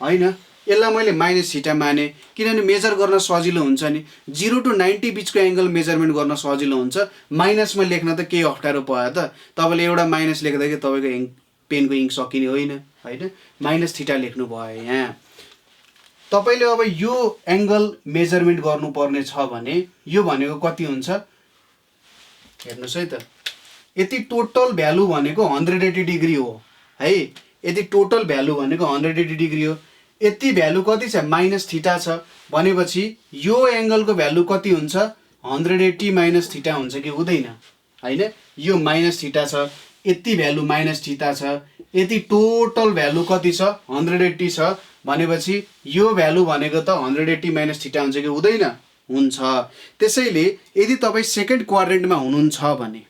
[SPEAKER 1] हैन यसलाई मैले माइनस थीटा माने किनभने मेजर गर्न सजिलो हुन्छ नि 0 to 90 बिचको एंगल मेजरमेन्ट गर्न सजिलो हुन्छ माइनसमा लेख्न त केही अप्ठ्यारो भयो त तपाईले एउटा माइनस लेख्दाखेरि तपाईको पेनको इङ्क सकिने होइन हैन माइनस थीटा लेख्नु भयो यहाँ तपाईले अब यो एंगल मेजरमेन्ट गर्नुपर्ने छ भने यो भनेको कति हुन्छ हेर्नुस् है त यति टोटल भ्यालु भनेको 180 डिग्री हो है यति टोटल भ्यालु भनेको 180 डिग्री हो यति भ्यालु कति छ माइनस थीटा छ भनेपछि यो एंगलको भ्यालु कति हुन्छ 180 माइनस थीटा हुन्छ कि हुँदैन हैन यो माइनस थीटा छ यति भ्यालु माइनस थीटा छ यति टोटल भ्यालु कति छ 180 छ भनेपछि यो भ्यालु भनेको त 180 माइनस थीटा हुन्छ कि हुँदैन हुन्छ त्यसैले यदि तपाई सेकेन्ड क्वाड्रेन्टमा हुनुहुन्छ भने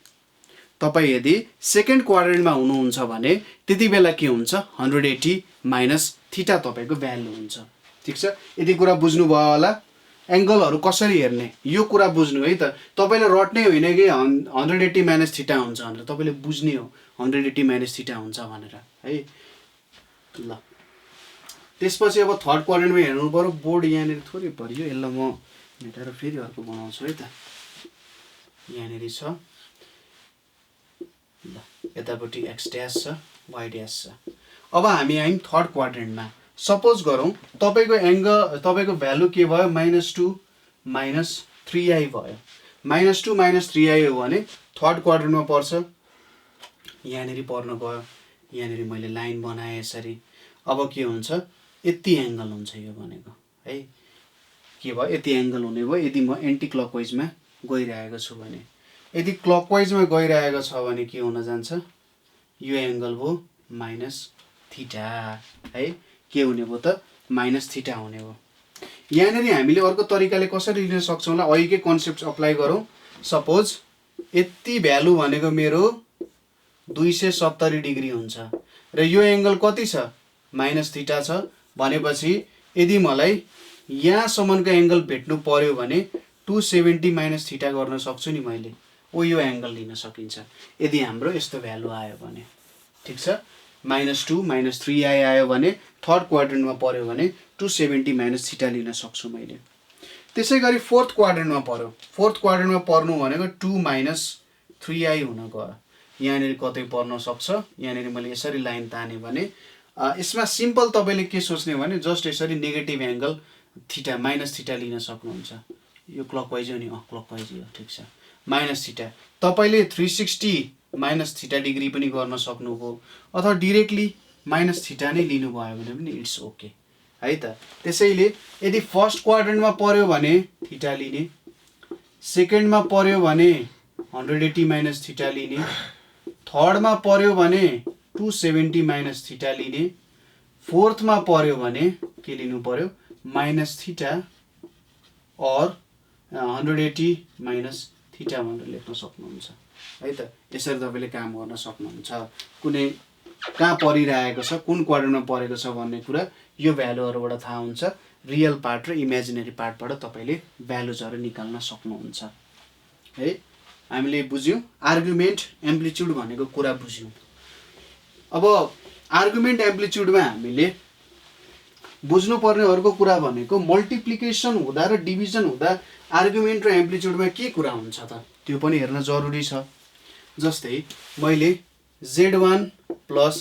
[SPEAKER 1] तपाई यदि सेकेन्ड क्वाड्रेन्टमा हुनुहुन्छ भने त्यतिबेला के हुन्छ 180 माइनस थीटा तपाईको भ्यालु हुन्छ ठीक छ यदि कुरा बुझ्नु भयो होला एंगलहरु कसरी हेर्ने यो कुरा बुझ्नु है त तपाईले रट्नै होइन कि 180 माइनस थीटा हुन्छ भनेर तपाईले बुझ्ने हो 180 माइनस थीटा हुन्छ भनेर है ल त्यसपछि अब थर्ड क्वाड्रेन्टमा हेर्नु पर्यो बोर्ड यहाँनेर थोरै परियो यसलाई म मेटाएर फेरि अर्को बनाउँछु है त यहाँनेर छ ल यतापट्टि x डैश छ y डैश छ अब हामी आयौं थर्ड क्वाड्रेन्टमा सपोज गरौँ तपाईको एंगल तपाईको भ्यालु के भयो -2 -3i भयो -2 -3i हो भने थर्ड क्वाड्रेन्टमा पर्छ यहाँनेर पर्न गयो यहाँनेर मैले लाइन बनाए यसरी अब के हुन्छ यति एंगल हुन्छ यो भनेको है के भयो यति एंगल हुने भयो यदि म एन्टी क्लकवाइजमा गइरहेको छु भने यदि क्लकवाइजमा गइरहेको छ भने के हुन जान्छ यो एंगल हो माइनस थीटा है के हुने भयो त माइनस थीटा हुने भयो यहाँनेर हामीले अर्को तरिकाले कसरी लिन सक्छौं ल अहिलेकै कन्सेप्ट अप्लाई गरौँ सपोज यति भ्यालु भनेको मेरो 270 डिग्री हुन्छ र यो एंगल कति छ माइनस थीटा छ भनेपछि यदि मलाई यहाँसम्मको एंगल भेट्नु पर्यो भने 270 माइनस थीटा गर्न सक्छु नि मैले ओ यो एंगल लिन सकिन्छ यदि हाम्रो यस्तो भ्यालु आयो भने ठीक छ -2 -3i आयो भने थर्ड क्वाड्रेन्टमा पर्यो भने 270 माइनस थीटा लिन सक्छु मैले त्यसैगरी फोर्थ क्वाड्रेन्टमा पर्यो फोर्थ क्वाड्रेन्टमा पर्नु भनेको 2 - 3i हुन गयो यहाँनेर कतै पर्न सक्छ यहाँनेर मैले यसरी लाइन ताने भने यसमा सिम्पल तपाईले के सोच्ने भने जस्ट यसरी negative angle theta minus theta लिन सक्नुहुन्छ यो क्लकवाइज हो नि क्लकवाइज हो ठीक छ माइनस थीटा तपाईले 360 माइनस थीटा डिग्री पनि गर्न सक्नुभयो अथवा डाइरेक्टली माइनस थीटा नै लिनु भयो भने पनि इट्स ओके है त त्यसैले यदि फर्स्ट क्वाड्रेन्टमा पर्यो भने थीटा लिने सेकेन्डमा पर्यो भने 180 माइनस थीटा लिने थर्डमा पर्यो भने 270 माइनस थीटा लिने फोर्थमा पर्यो भने के लिनु पर्यो माइनस थीटा और 180 माइनस थीटा भनेर लेख्न सक्नुहुन्छ है त यसरी तपाईले काम गर्न सक्नुहुन्छ कुनै कहाँ परिरहेको छ कुन क्वाड्रेन्टमा परेको छ भन्ने कुरा यो भ्यालुहरुबाट थाहा हुन्छ रियल पार्ट र इमेजिनरी पार्टबाट तपाईले भ्यालुजहरु निकाल्न सक्नुहुन्छ है हामीले बुझ्यौं आर्गुमेन्ट एम्प्लिट्युड भनेको कुरा बुझ्यौं अब आर्गुमेन्ट एम्प्लिट्युडमा हामीले बुझ्नुपर्ने अर्को कुरा भनेको मल्टिप्लिकेसन हुँदा र डिभिजन हुँदा आर्गुमेन्ट र एम्प्लिट्युडमा के कुरा हुन्छ त त्यो पनि हेर्न जरुरी छ जस्तै मैले z1 प्लस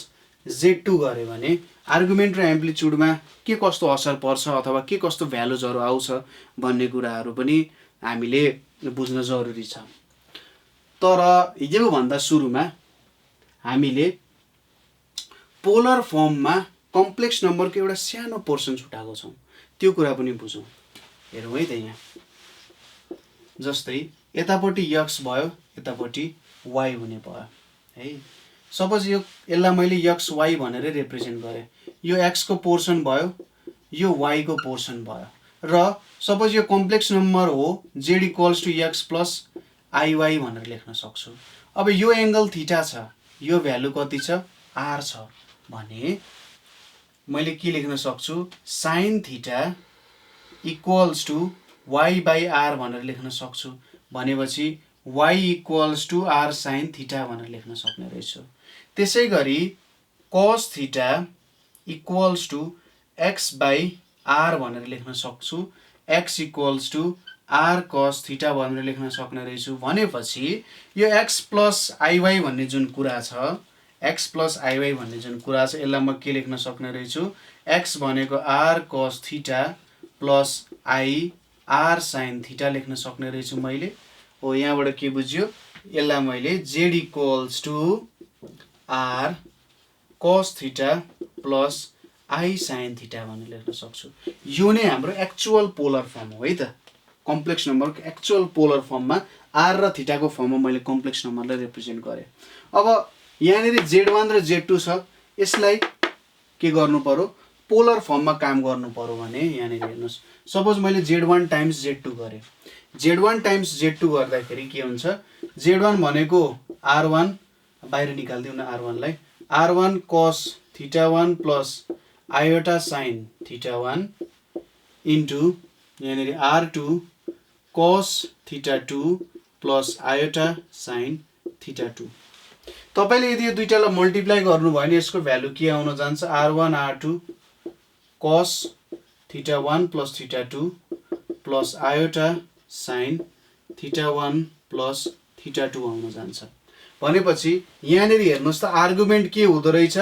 [SPEAKER 1] z2 गरे भने आर्गुमेन्ट र एम्प्लिट्युडमा के कस्तो असर पर्छ अथवा के कस्तो भ्यालुजहरु आउँछ भन्ने कुराहरु पनि हामीले बुझ्न जरुरी छ तर यो भन्दा सुरुमा हामीले पोलर फर्ममा कम्प्लेक्स नम्बरको एउटा सानो पोर्सन छुटाएको छौं त्यो कुरा पनि बुझौं हेरौं है त यहाँ जस्तै यतापट्टि x भयो यतापट्टि y हुने भयो है सपोज यो यसलाई मैले x y भनेर रिप्रेजेन्ट गरे यो x को पोर्सन भयो यो y को पोर्सन भयो र सपोज यो कम्प्लेक्स नम्बर हो z = x + iy भनेर लेख्न सक्छु अब यो एंगल थीटा छ यो भ्यालु कति छ r छ भने मैले के लेख्न सक्छु sin थीटा = y/r भनेर लेख्न सक्छु भनेपछि y = r sin थीटा भनेर लेख्न सक्ने रहेछु त्यसैगरी cos theta equals to X by R भनेर लेख्न सक्छु, X equals to R cos theta भनेर लेख्न सक्ने रहेछु। भनेपछि यो एक्स प्लस आइवाई भन्ने जुन कुरा छ, एक्स प्लस आइवाई भन्ने जुन कुरा छ, यसलाई म के लेख्न सक्ने रहेछु, एक्स भनेको R cos theta plus I R sine theta लेख्न सक्ने रहेछु मैले। हो, यहाँबाट के बुझ्यो, यसलाई मैले Z equals to R cos theta plus I sine theta भनेर लेख्न सक्छु। यो नै हाम्रो एक्चुअल पोलर फर्म हो है त। कम्प्लेक्स नम्बरको एक्चुअल पोलर फर्ममा आर र थीटाको फर्ममा मैले कम्प्लेक्स नम्बरलाई रिप्रेजेन्ट गरेँ। अब यहाँनिर Z1 र Z2 छ, यसलाई के गर्नु पर्यो, पोलर फर्ममा काम गर्नु पर्यो भने यहाँनिर हेर्नुहोस्, सपोज मैले Z1 टाइम्स Z2 गरेँ, Z1 टाइम्स Z2 गर्दाखेरि के हुन्छ, Z1 भनेको R1 बाहिर निकालिदिउँ न R1लाई, R1 cos theta 1 plus iota sine theta 1 into यहाँनिर R2 cos theta 2 plus iota sine theta 2। तपाईँले यदि यो दुईटालाई मल्टिप्लाई गर्नुभयो भने यसको भ्यालु के आउन जान्छ, R1 R2 cos theta 1 plus theta 2 plus iota sine theta 1 plus theta 2 आउन जान्छ। भनेपछि यहाँनिर हेर्नुहोस् त आर्गुमेन्ट के हुँदो रहेछ,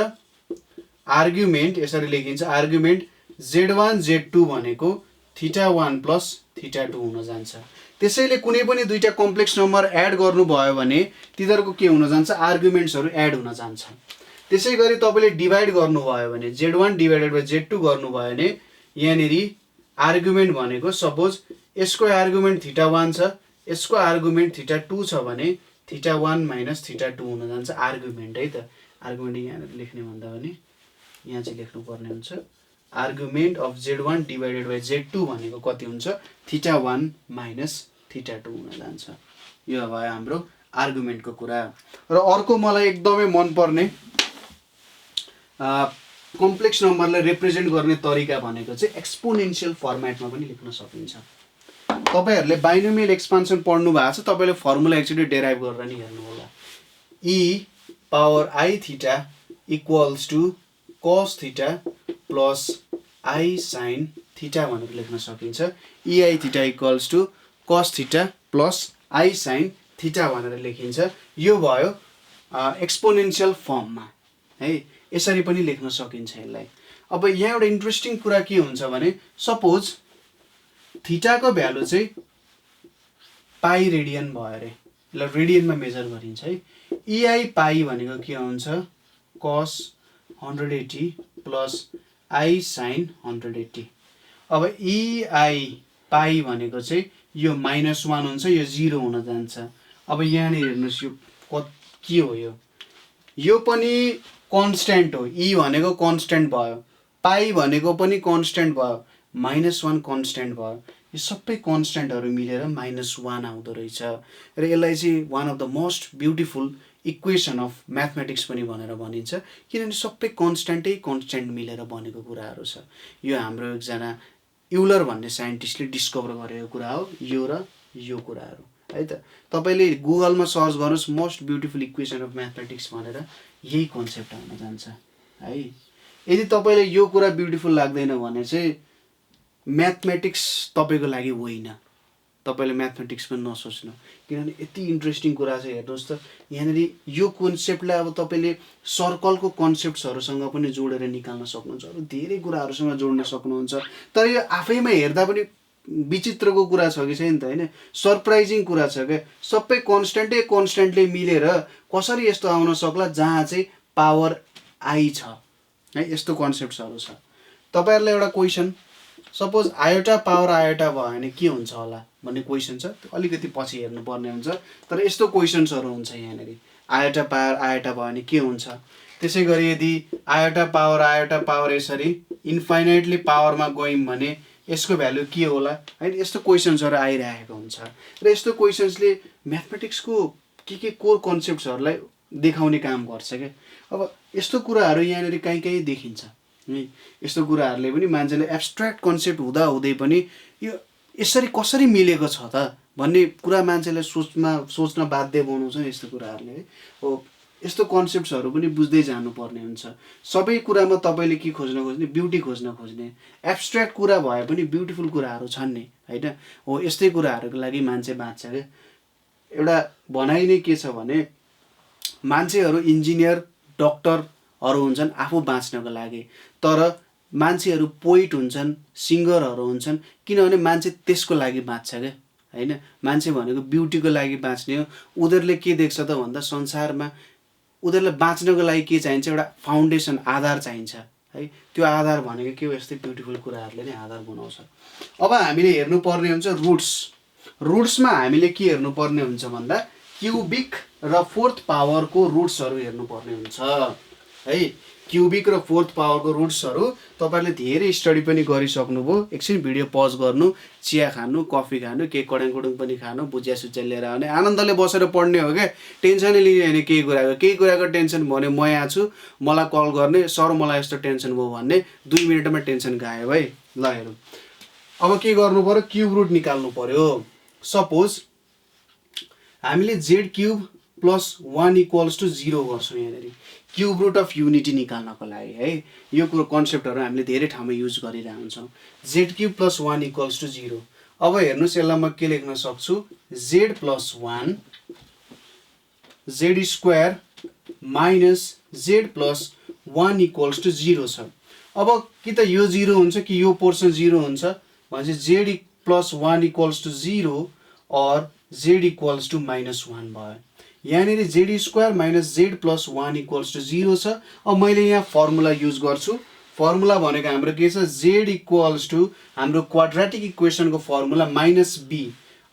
[SPEAKER 1] आर्गुमेन्ट यसरी लेखिन्छ, आर्गुमेन्ट Z1 Z2 भनेको थीटा 1 प्लस थीटा 2 हुन जान्छ। त्यसैले कुनै पनि दुईटा कम्प्लेक्स नम्बर एड गर्नुभयो भने तिनीहरूको के हुन जान्छ, आर्गुमेन्ट्सहरू एड हुन जान्छ। त्यसै गरी तपाईँले डिभाइड गर्नुभयो भने Z1 डिभाइडेड बाई Z2 गर्नुभयो भने यहाँनिर आर्गुमेन्ट भनेको सपोज यसको आर्गुमेन्ट थीटा 1 छ, यसको आर्गुमेन्ट थीटा 2 छ भने थीटा 1 माइनस थीटा 2 हुन जान्छ आर्गुमेन्ट है त। आर्गुमेन्ट यहाँनिर लेख्ने भन्दा पनि यहाँ चाहिँ लेख्नुपर्ने हुन्छ, argument of Z1 divided by Z2 भनेको कति हुन्छ, थीटा 1 माइनस थीटा 2 हुन जान्छ। यो भयो हाम्रो आर्गुमेन्टको कुरा। र अर्को मलाई एकदमै मनपर्ने कम्प्लेक्स नम्बरलाई रिप्रेजेन्ट गर्ने तरिका भनेको चाहिँ एक्सपोनेन्सियल फर्मेटमा पनि लेख्न सकिन्छ। तपाईँहरूले बाइनोमियल एक्सपान्सन पढ्नु भएको छ, तपाईँले फर्मुला एकचोटि डेराइभ गरेर नि हेर्नु होला। E power I theta equals to cos theta plus I sine theta भनेर लेख्न सकिन्छ। E I theta equals to cos theta plus I sine theta भनेर लेखिन्छ। यो भयो एक्सपोनेन्सियल फर्ममा है, यसरी पनि लेख्न सकिन्छ यसलाई। अब यहाँ एउटा इन्ट्रेस्टिङ कुरा के हुन्छ भने सपोज थीटाको भ्यालु चाहिँ पाई रेडियन भयो अरे, यसलाई रेडियनमा मेजर गरिन्छ है। इआई पाई भनेको के हुन्छ, कस 180 प्लस आई साइन 180। अब इआई पाई भनेको चाहिँ यो -1 हुन्छ, यो 0 हुन जान्छ। अब यहाँनिर हेर्नुहोस् यो के हो, यो पनि कन्स्ट्यान्ट हो, ई भनेको कन्स्ट्यान्ट भयो, पाई भनेको पनि कन्स्ट्यान्ट भयो, -1 कन्स्ट्यान्ट भयो। यो सबै कन्स्ट्यान्टहरू मिलेर -1 आउँदो रहेछ र यसलाई चाहिँ one of the most beautiful equation of mathematics पनि भनेर भनिन्छ, किनभने सबै कन्स्ट्यान्ट मिलेर बनेको कुराहरू छ। यो हाम्रो एकजना युलर भन्ने साइन्टिस्टले डिस्कभर गरेको कुरा हो, यो र यो कुराहरू है त। तपाईँले गुगलमा सर्च गर्नुहोस् most beautiful equation of mathematics भनेर, यही कन्सेप्ट आउन जान्छ है। यदि तपाईँले यो कुरा ब्युटिफुल लाग्दैन भने चाहिँ म्याथमेटिक्स तपाईँको लागि होइन, तपाईँले म्याथमेटिक्स पनि नसोच्नु, किनभने यति इन्ट्रेस्टिङ कुरा छ। हेर्नुहोस् त यहाँनिर यो कन्सेप्टलाई अब तपाईँले सर्कलको कन्सेप्ट्सहरूसँग पनि जोडेर निकाल्न सक्नुहुन्छ, अरू धेरै कुराहरूसँग जोड्न सक्नुहुन्छ। तर यो आफैमा हेर्दा पनि विचित्रको कुरा छ कि छैन त होइन, सरप्राइजिङ कुरा छ क्या। सबै कन्स्ट्यान्टले मिलेर कसरी यस्तो आउन सक्ला जहाँ चाहिँ पावर आई छ है, यस्तो कन्सेप्ट्सहरू छ। तपाईँहरूलाई एउटा question, suppose iota power iota भयो भने के हुन्छ होला भन्ने क्वेसन छ, अलिकति पछि हेर्नुपर्ने हुन्छ, तर यस्तो क्वेसन्सहरू हुन्छ यहाँनिर। आयोटा पावर आयोटा भयो भने के हुन्छ, त्यसै गरी यदि आयोटा पावर यसरी इन्फाइनाइटली पावरमा गयौँ भने यसको भ्यालु के होला है, यस्तो क्वेसन्सहरू आइरहेको हुन्छ। र यस्तो क्वेसन्सले म्याथमेटिक्सको के कोर कन्सेप्ट्सहरूलाई देखाउने काम गर्छ क्या। अब यस्तो कुराहरू यहाँनिर कहीँ देखिन्छ है, यस्तो कुराहरूले पनि मान्छेले एब्स्ट्र्याक्ट कन्सेप्ट हुँदै पनि यो यसरी कसरी मिलेको छ त भन्ने कुरा मान्छेलाई सोच्न बाध्य बनाउँछ यस्तो कुराहरूले है। हो, यस्तो कन्सेप्ट्सहरू पनि बुझ्दै जानुपर्ने हुन्छ। सबै कुरामा तपाईँले के खोज्न खोज्ने, ब्युटी खोज्न खोज्ने। एब्स्ट्र्याक्ट कुरा भए पनि ब्युटिफुल कुराहरू छन् नि, होइन? हो, यस्तै कुराहरूको लागि मान्छे बाँच्छ क्या। एउटा भनाइ नै के छ भने मान्छेहरू इन्जिनियर डक्टरहरू हुन्छन् आफू बाँच्नको लागि, तर मान्छेहरू पोइट हुन्छन्, सिङ्गरहरू हुन्छन्, किनभने मान्छे त्यसको लागि बाँच्छ क्या, होइन? मान्छे भनेको ब्युटीको लागि बाँच्ने हो। उनीहरूले के देख्छ त भन्दा संसारमा उनीहरूलाई बाँच्नको लागि के चाहिन्छ, एउटा फाउन्डेसन, आधार चाहिन्छ है। त्यो आधार भनेको के हो, यस्तै ब्युटिफुल कुराहरूले नै आधार बनाउँछ। अब हामीले हेर्नुपर्ने हुन्छ रुट्स। रुट्समा हामीले के हेर्नुपर्ने हुन्छ भन्दा क्युबिक र फोर्थ पावरको रुट्सहरू हेर्नुपर्ने हुन्छ है। क्युबिक र फोर्थ पावरको रुट्सहरू तपाईँहरूले धेरै स्टडी पनि गरिसक्नुभयो। एकछिन भिडियो पज गर्नु, चिया खानु, कफी खानु, केही कडाङकुडुङ पनि खानु, भुजिया सुजिया लिएर आउने, आनन्दले बसेर पढ्ने हो क्या। टेन्सनै लिने होइन केही कुराको टेन्सन भयो भने म यहाँ छु, मलाई कल गर्ने, सर मलाई यस्तो टेन्सन भयो भन्ने, 2 मिनटमा टेन्सन गायब है। ल हेरौँ, अब के गर्नु पऱ्यो, क्युब रुट निकाल्नु पऱ्यो। सपोज हामीले Z cube plus 1 equals to 0 गर्छौँ यहाँनिर क्युब रुट अफ युनिटी निकाल्नको लागि है। यो कुरो कन्सेप्टहरू हामीले धेरै ठाउँमा युज गरिरहेको हुन्छौँ। Z cube plus 1 equals to 0। अब हेर्नुहोस्, यसलाई म के लेख्न सक्छु, Z plus 1 Z square minus Z plus 1 equals to 0 छ। अब कि त यो 0 हुन्छ कि यो पोर्सन 0 हुन्छ भनेपछि जेड प्लस 1 इक्वल्स टु 0 और जेड इक्वल्स टु माइनस 1 भयो। यहाँनिर Z square minus Z plus 1 equals to 0 छ। अब मैले यहाँ फर्मुला युज गर्छु। फर्मुला भनेको हाम्रो के छ, जेड इक्वल्स टु हाम्रो क्वाड्रेटिक इक्वेसनको फर्मुला माइनस बी।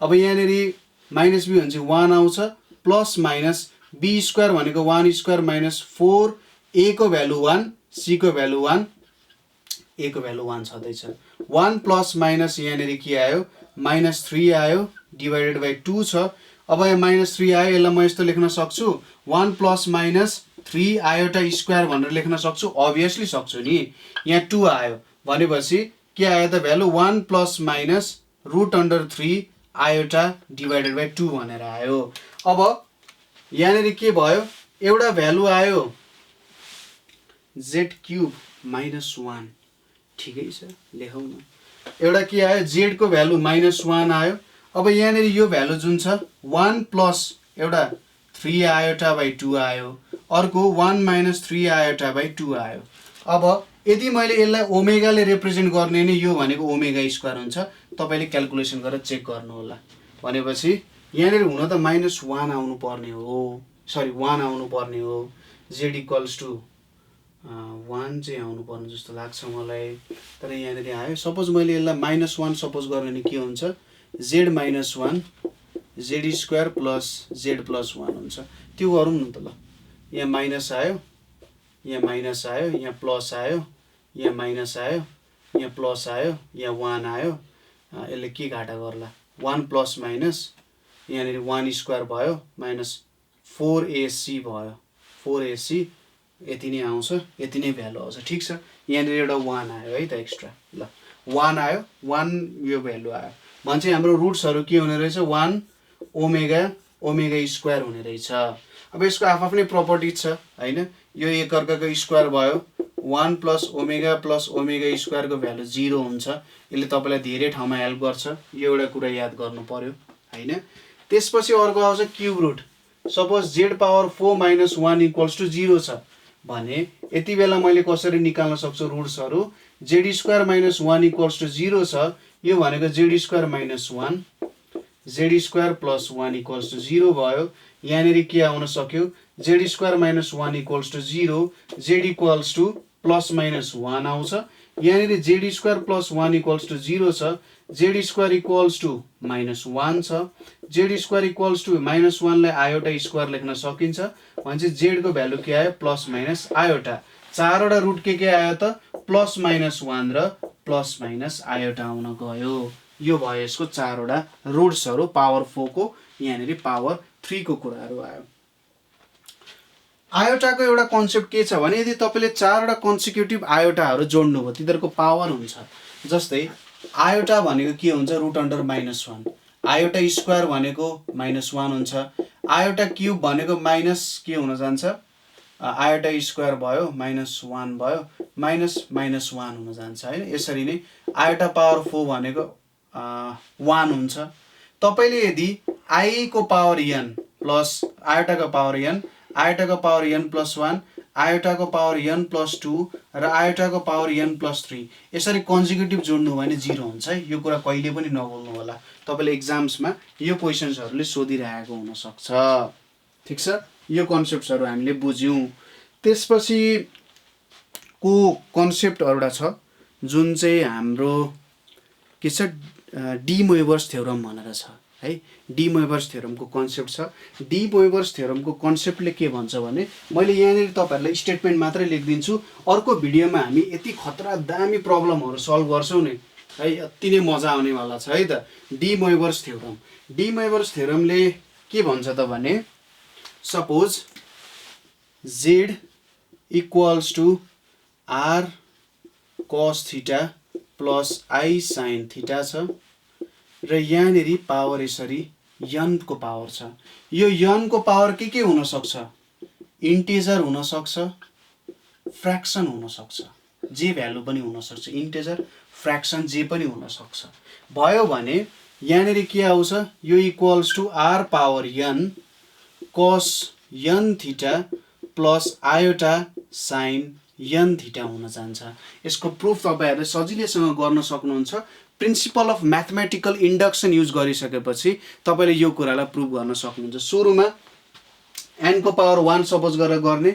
[SPEAKER 1] अब यहाँनिर माइनस बी भनेपछि 1 आउँछ, प्लस माइनस बी स्क्वायर भनेको 1 स्क्वायर माइनस 4, ए को भ्यालु 1, सी को भ्यालु 1, ए को भ्यालु 1 छँदैछ। 1 प्लस माइनस यहाँनिर के आयो, माइनस 3 आयो, डिभाइडेड बाई 2 छ। अब यहाँ माइनस 3 आयो, यसलाई म यस्तो लेख्न सक्छु, 1 प्लस माइनस 3 आयोटा स्क्वायर भनेर लेख्न सक्छु, अभियसली सक्छु नि। यहाँ 2 आयो भनेपछि के आयो त value, 1 plus minus root under 3 iota divided by 2 भनेर आयो। अब यहाँनिर के भयो, एउटा भ्यालु आयो जेड क्युब माइनस 1, ठिकै छ लेखौँ न। एउटा के आयो, जेड को भ्यालु माइनस 1 आयो। अब यहाँनिर यो भ्यालु जुन छ 1 प्लस एउटा 3 आयोटा बाई 2 आयो, अर्को 1 माइनस 3 आयोटा बाई 2 आयो। अब यदि मैले यसलाई ओमेगाले रिप्रेजेन्ट गर्ने नि, यो भनेको ओमेगा स्क्वायर हुन्छ। तपाईँले क्यालकुलेसन गरेर चेक गर्नु होला। भनेपछि यहाँनिर हुन त माइनस 1 आउनु पर्ने हो, सरी 1 आउनु पर्ने हो। जेड इक्वल्स टु 1 चाहिँ आउनु पर्ने जस्तो लाग्छ मलाई, तर यहाँनिर आयो। सपोज मैले यसलाई माइनस 1 सपोज गर्ने नि के हुन्छ, Z minus 1 Z square plus Z plus 1 हुन्छ। त्यो गरौँ न त ल। यहाँ माइनस आयो, यहाँ माइनस आयो, यहाँ प्लस आयो, यहाँ माइनस आयो, यहाँ प्लस आयो, यहाँ 1 आयो। यसले के घाटा गर्ला, 1 प्लस माइनस यहाँनिर 1 स्क्वायर भयो, माइनस 4ac भयो, 4ac यति नै आउँछ, यति नै भ्यालु आउँछ। ठिक छ, यहाँनिर एउटा 1 आयो है त एक्स्ट्रा। ल 1 आयो, 1 यो भ्यालु आयो भन्छ। हाम्रो रुट्सहरू के हुने रहेछ, 1 ओमेगा स्क्वायर हुने रहेछ। अब यसको आफ्नै प्रपर्टी छ होइन। यो एकअर्काको स्क्वायर भयो, 1 प्लस ओमेगा स्क्वायरको भ्यालु 0 हुन्छ। यसले तपाईँलाई धेरै ठाउँमा हेल्प गर्छ, यो एउटा कुरा याद गर्नु पर्यो होइन। त्यसपछि अर्को आउँछ cube root. Suppose Z power 4 minus 1 equals to 0 छ भने यति बेला मैले कसरी निकाल्न सक्छु रुट्सहरू, Z square minus 1 equals to 0 छ। यो भनेको Z square minus 1 Z square plus 1 equals to 0 भयो। यहाँनिर के आउन सक्यो, Z square minus 1 equals to 0, Z equals to plus minus 1 आउँछ। यहाँनिर Z square plus 1 equals to 0 छ, Z square equals to minus 1 छ। Z square equals to minus 1 लाई आयोटा स्क्वायर लेख्न सकिन्छ भनेपछि जेड को भ्यालु के आयो, प्लस माइनस आयोटा। चारवटा रुट के आयो त, प्लस माइनस 1 र प्लस माइनस आयोटा आउन गयो। यो भयो यसको चारवटा रुट्सहरू। पावर 4 को यहाँनिर पावर 3 को कुराहरू आयो। आयोटाको एउटा कन्सेप्ट के छ भने, यदि तपाईँले चारवटा कन्सिक्युटिभ आयोटाहरू जोड्नु भयो तिनीहरूको पावर हुन्छ। जस्तै आयोटा भनेको के हुन्छ, root under minus 1, iota square भनेको माइनस 1 हुन्छ, आयोटा क्युब भनेको माइनस के हुन जान्छ, आयोटा स्क्वायर भयो -1 भयो -1 हुन जान्छ हैन। यसरी नै आयोटा पावर 4 भनेको 1 हुन्छ। तपाईले यदि आई को पावर n प्लस आयोटाको पावर n, आयोटाको पावर n प्लस 1, आयोटाको पावर n प्लस 2 र आयोटाको पावर n प्लस 3 यसरी कन्जिक्युटिभ जोड्नु भयो भने 0 हुन्छ है। यो कुरा कहिले पनि नभुल्नु होला, तपाईले एक्जाम्समा यो क्वेशन्सहरुले सोधिरहेको हुन सक्छ। ठीक छ, यो कन्सेप्ट्सहरु हामीले बुझ्यौं। त्यसपछि को कन्सेप्ट एउटा छ जुन चाहिँ हाम्रो के छ, डी मोइभर्स थ्योरम भनेर छ है। डी मोइभर्स थ्योरमको कन्सेप्ट छ। डी मोइभर्स थ्योरमको कन्सेप्टले के भन्छ भने, मैले यहाँनिर तपाईहरुलाई स्टेटमेन्ट मात्रै लेखिदिन्छु, अर्को भिडियोमा हामी यति खतरा दामी प्रब्लमहरु सल्भ गर्छौं नि है, अति नै मजा आउने वाला छ है त। De Moivre's theorem, De Moivre's थ्योरमले के भन्छ त भने, suppose z equals to r cos theta plus i sin theta छ र यहाँनेरि पावर यसरी n को पावर छ। यो n को पावर के हुन सक्छ, इन्टिजर हुन सक्छ, फ्र्याक्सन हुन सक्छ, जे भ्यालु पनि हुन सक्छ, इन्टिजर फ्र्याक्सन जे पनि हुन सक्छ। भयो भने यहाँनेरि के आउँछ, यो equals to r power n cos n theta plus iota sin n theta हुन जान्छ। यसको प्रुफ तपाईहरुले सजिलैसँग गर्न सक्नुहुन्छ। Principle of mathematical induction use गरिसकेपछि तपाईले यो कुरालाई प्रुफ गर्न सक्नुहुन्छ। सुरुमा n को पावर 1 सपोज गरेर गर्ने,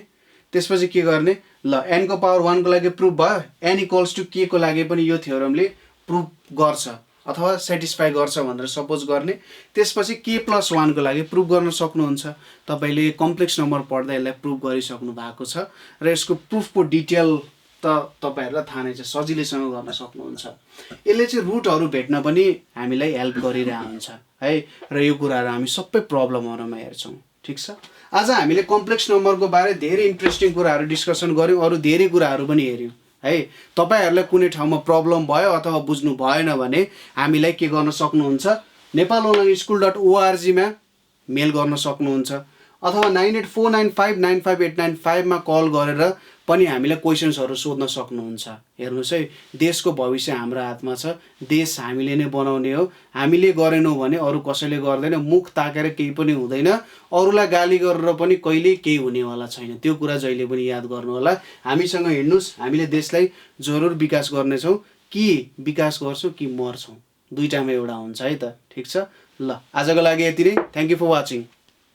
[SPEAKER 1] त्यसपछि के गर्ने, ल n को पावर 1 को लागि प्रुफ भयो, n इक्वल्स टु k को लागि पनि यो थ्योरमले प्रुफ गर्छ अथवा सेटिस्फाई गर्छ भनेर सपोज गर्ने। त्यसपछि k प्लस 1 को लागि प्रुफ गर्न सक्नुहुन्छ। तपाईले कम्प्लेक्स नम्बर पढ्दा यसलाई प्रुफ गरिसक्नु भएको छ र यसको प्रुफको डिटेल त तपाईहरुलाई थाहा नै छ, सजिलैसँग गर्न सक्नुहुन्छ। यसले चाहिँ रुटहरु भेट्न पनि हामीलाई हेल्प गरिरहेको हुन्छ है र यो कुराहरु हामी सबै प्रब्लमहरुमा हेर्छौं। ठीक छ, आज हामीले कम्प्लेक्स नम्बरको बारे धेरै इन्ट्रेस्टिङ कुराहरु डिस्कसन गर्यौं, अरु धेरै कुराहरु पनि हेर्यौं है। तपाईहरुलाई कुनै ठाउँमा प्रब्लम भयो अथवा बुझ्नु भएन भने हामीलाई के गर्न सक्नुहुन्छ, nepalonlineschool.org मा मेल गर्न सक्नुहुन्छ अथवा 9849595895 मा कल गरेर पनि हामीलाई क्वेशन्सहरु सोध्न सक्नुहुन्छ। हेर्नुस् है, देशको भविष्य हाम्रो हातमा छ, देश हामीले नै बनाउने हो। हामीले गरेनौं भने अरु कसैले गर्दैन, मुख ताकेर केही पनि हुँदैन, अरुलाई गाली गरेर पनि कहिले केही हुनेवाला छैन। त्यो कुरा जहिले पनि याद गर्नु होला। हामीसँग हिड्नुस्, हामीले देशलाई जरुर विकास गर्नेछौं। कि विकास गर्छौं कि मर्छौं, दुईटामा एउटा हुन्छ है त। ठीक छ, ल आजको लागि यति नै। Thank you for watching.